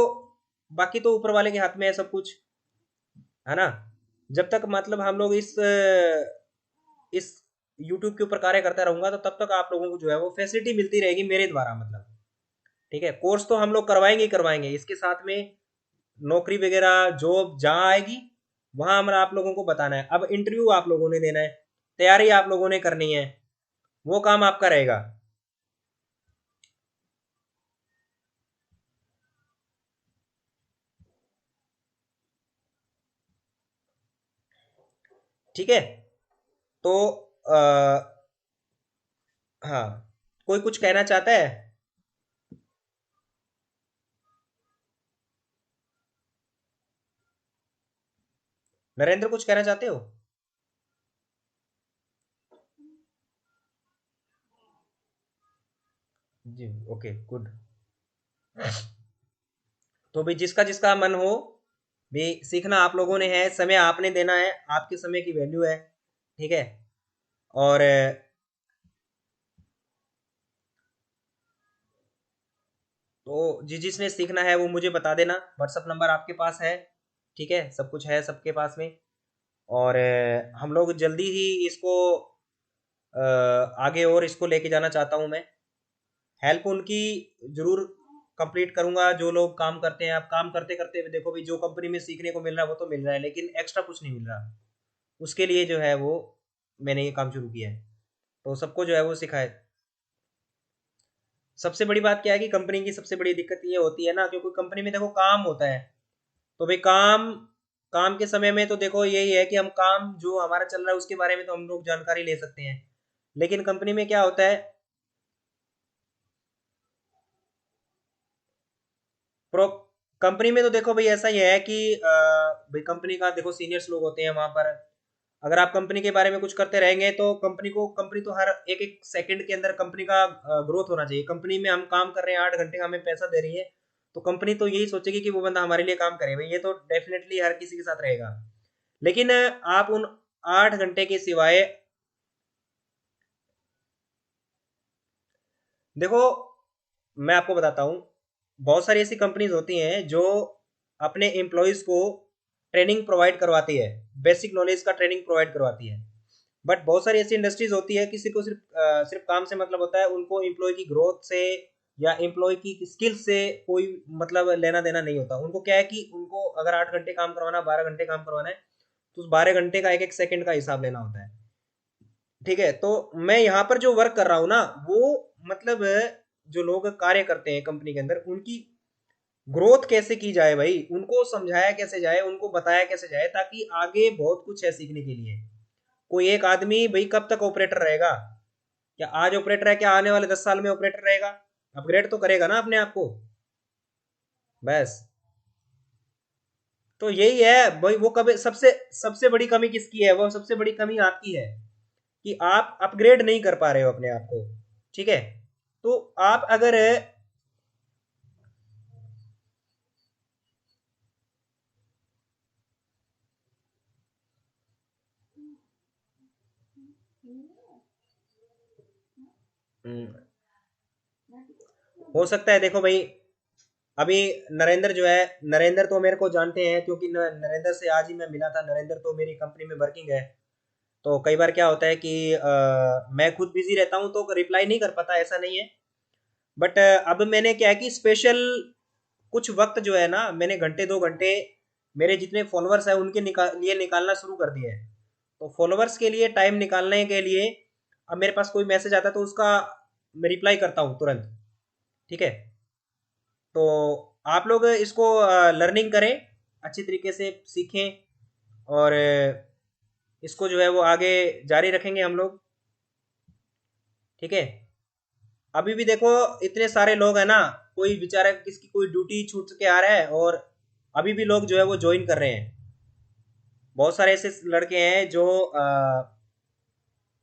बाकी तो ऊपर वाले के हाथ में है सब कुछ, है ना। जब तक मतलब हम लोग इस यूट्यूब के ऊपर कार्य करता रहूंगा तो तब तक आप लोगों को जो है वो फैसिलिटी मिलती रहेगी मेरे द्वारा, मतलब। ठीक है, कोर्स तो हम लोग करवाएंगे ही करवाएंगे, इसके साथ में नौकरी वगैरह जॉब जहाँ आएगी वहां हमारा आप लोगों को बताना है। अब इंटरव्यू आप लोगों ने देना है, तैयारी आप लोगों ने करनी है, वो काम आपका रहेगा। ठीक है। तो आ, हाँ, कोई कुछ कहना चाहता है? नरेंद्र, कुछ कहना चाहते हो? जी, ओके, गुड। तो भाई जिसका जिसका मन हो, भी सीखना आप लोगों ने है, समय आपने देना है, आपके समय की वैल्यू है। ठीक है। और तो जिसने सीखना है वो मुझे बता देना, व्हाट्सअप नंबर आपके पास है। ठीक है, सब कुछ है सबके पास में। और हम लोग जल्दी ही इसको आगे और इसको लेके जाना चाहता हूँ मैं। हेल्प उनकी जरूर कंप्लीट करूंगा जो लोग काम करते हैं। अब काम करते करते देखो भाई, जो कंपनी में सीखने को मिल रहा है वो तो मिल रहा है, लेकिन एक्स्ट्रा कुछ नहीं मिल रहा। उसके लिए जो है वो मैंने ये काम शुरू किया है, तो सबको जो है वो सिखाए। सबसे बड़ी बात क्या है कि कंपनी की सबसे बड़ी दिक्कत ये होती है ना, क्योंकि कंपनी में देखो काम होता है, तो भाई काम काम के समय में तो देखो यही है कि हम काम जो हमारा चल रहा है उसके बारे में तो हम लोग जानकारी ले सकते हैं। लेकिन कंपनी में क्या होता है, प्रो कंपनी में तो देखो भाई ऐसा ही है कि भाई कंपनी का देखो सीनियर्स लोग होते हैं वहां पर। अगर आप कंपनी के बारे में कुछ करते रहेंगे तो कंपनी तो हर एक एक सेकंड के अंदर कंपनी का ग्रोथ होना चाहिए। कंपनी में हम काम कर रहे हैं, 8 घंटे का हमें पैसा दे रही है, तो कंपनी तो यही सोचेगी कि वो बंदा हमारे लिए काम करे, भाई ये तो डेफिनेटली हर किसी के साथ रहेगा। लेकिन आप उन 8 घंटे के सिवाय देखो, मैं आपको बताता हूँ, बहुत सारी ऐसी कंपनीज होती हैं जो अपने एम्प्लॉयज को ट्रेनिंग प्रोवाइड करवाती है, बेसिक नॉलेज का ट्रेनिंग प्रोवाइड करवाती है। बट बहुत सारी ऐसी इंडस्ट्रीज होती है, किसी को सिर्फ काम से मतलब होता है, उनको एम्प्लॉय की ग्रोथ से या एम्प्लॉय की स्किल से कोई मतलब लेना देना नहीं होता। उनको क्या है कि उनको अगर 8 घंटे काम करवाना, 12 घंटे काम करवाना है, तो उस 12 घंटे का एक एक सेकंड का हिसाब लेना होता है। ठीक है। तो मैं यहाँ पर जो वर्क कर रहा हूँ ना, वो मतलब जो लोग कार्य करते हैं कंपनी के अंदर, उनकी ग्रोथ कैसे की जाए भाई, उनको समझाया कैसे जाए, उनको बताया कैसे जाए, ताकि आगे बहुत कुछ है सीखने के लिए। कोई एक आदमी भाई कब तक ऑपरेटर रहेगा? क्या आज ऑपरेटर है, क्या आने वाले 10 साल में ऑपरेटर रहेगा? अपग्रेड तो करेगा ना अपने आप को। बस। तो यही है भाई, वो कभी सबसे सबसे बड़ी कमी किसकी है? वो सबसे बड़ी कमी आपकी है कि आप अपग्रेड नहीं कर पा रहे हो अपने आप को। ठीक है। तो आप अगर हम्म, हो सकता है देखो भाई, अभी नरेंद्र जो है, नरेंद्र तो मेरे को जानते हैं, क्योंकि नरेंद्र से आज ही मैं मिला था। नरेंद्र तो मेरी कंपनी में वर्किंग है। तो कई बार क्या होता है कि मैं खुद बिजी रहता हूँ तो रिप्लाई नहीं कर पाता, ऐसा नहीं है। बट अब मैंने क्या है कि स्पेशल कुछ वक्त जो है ना, मैंने घंटे 2 घंटे मेरे जितने फॉलोअर्स हैं उनके लिए निकालना शुरू कर दिया है। तो फॉलोअर्स के लिए टाइम निकालने के लिए अब मेरे पास कोई मैसेज आता है तो उसका मैं रिप्लाई करता हूँ तुरंत। ठीक है, तो आप लोग इसको लर्निंग करें, अच्छी तरीके से सीखें, और इसको जो है वो आगे जारी रखेंगे हम लोग। ठीक है, अभी भी देखो इतने सारे लोग हैं ना, कोई बेचारा किसकी कोई ड्यूटी छूट के आ रहा है और अभी भी लोग जो है वो ज्वाइन कर रहे हैं। बहुत सारे ऐसे लड़के हैं जो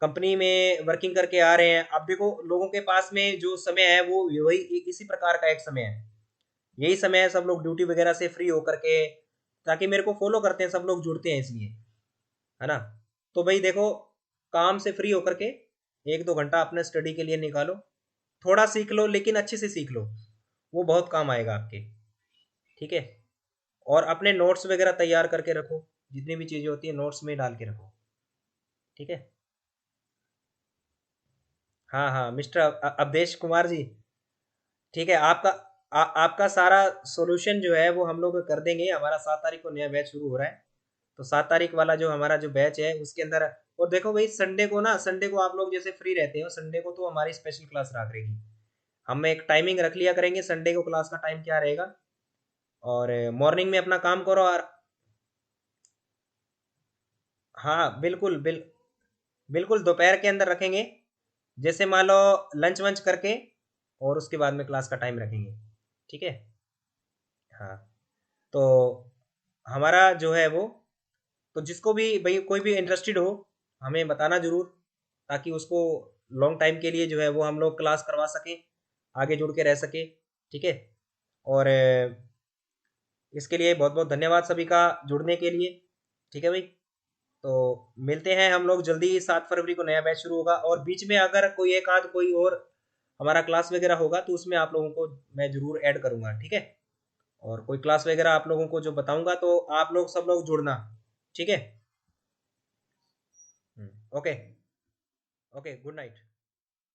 कंपनी में वर्किंग करके आ रहे हैं। अब देखो लोगों के पास में जो समय है वो वही इसी प्रकार का एक समय है, यही समय है, सब लोग ड्यूटी वगैरह से फ्री होकर के, ताकि मेरे को फॉलो करते हैं, सब लोग जुड़ते हैं इसलिए, है ना। तो भाई देखो, काम से फ्री होकर के 1-2 घंटा अपने स्टडी के लिए निकालो, थोड़ा सीख लो लेकिन अच्छे से सीख लो, वो बहुत काम आएगा आपके। ठीक है, और अपने नोट्स वगैरह तैयार करके रखो, जितनी भी चीज़ें होती है नोट्स में डाल के रखो। ठीक है। हाँ हाँ, मिस्टर अवधेश कुमार जी। ठीक है, आपका सारा सॉल्यूशन जो है वो हम लोग कर देंगे। हमारा 7 तारीख को नया बैच शुरू हो रहा है, तो 7 तारीख वाला जो हमारा जो बैच है उसके अंदर, और देखो भाई संडे को ना, संडे को आप लोग जैसे फ्री रहते हो, संडे को तो हमारी स्पेशल क्लास रखा रहेगी। हम एक टाइमिंग रख लिया करेंगे संडे को, क्लास का टाइम क्या रहेगा, और मॉर्निंग में अपना काम करो। और हाँ बिल्कुल बिल्कुल दोपहर के अंदर रखेंगे, जैसे मान लो लंच वंच करके, और उसके बाद में क्लास का टाइम रखेंगे। ठीक है। हाँ, तो हमारा जो है वो, तो जिसको भी भाई कोई भी इंटरेस्टेड हो हमें बताना ज़रूर, ताकि उसको लॉन्ग टाइम के लिए जो है वो हम लोग क्लास करवा सकें, आगे जुड़ के रह सके। ठीक है, और इसके लिए बहुत बहुत धन्यवाद सभी का जुड़ने के लिए। ठीक है भाई, तो मिलते हैं हम लोग जल्दी। 7 फरवरी को नया बैच शुरू होगा, और बीच में अगर कोई एक आध कोई और हमारा क्लास वगैरह होगा तो उसमें आप लोगों को मैं ज़रूर ऐड करूँगा। ठीक है, और कोई क्लास वगैरह आप लोगों को जो बताऊंगा तो आप लोग सब लोग जुड़ना। ठीक है। ओके। Okay, good night.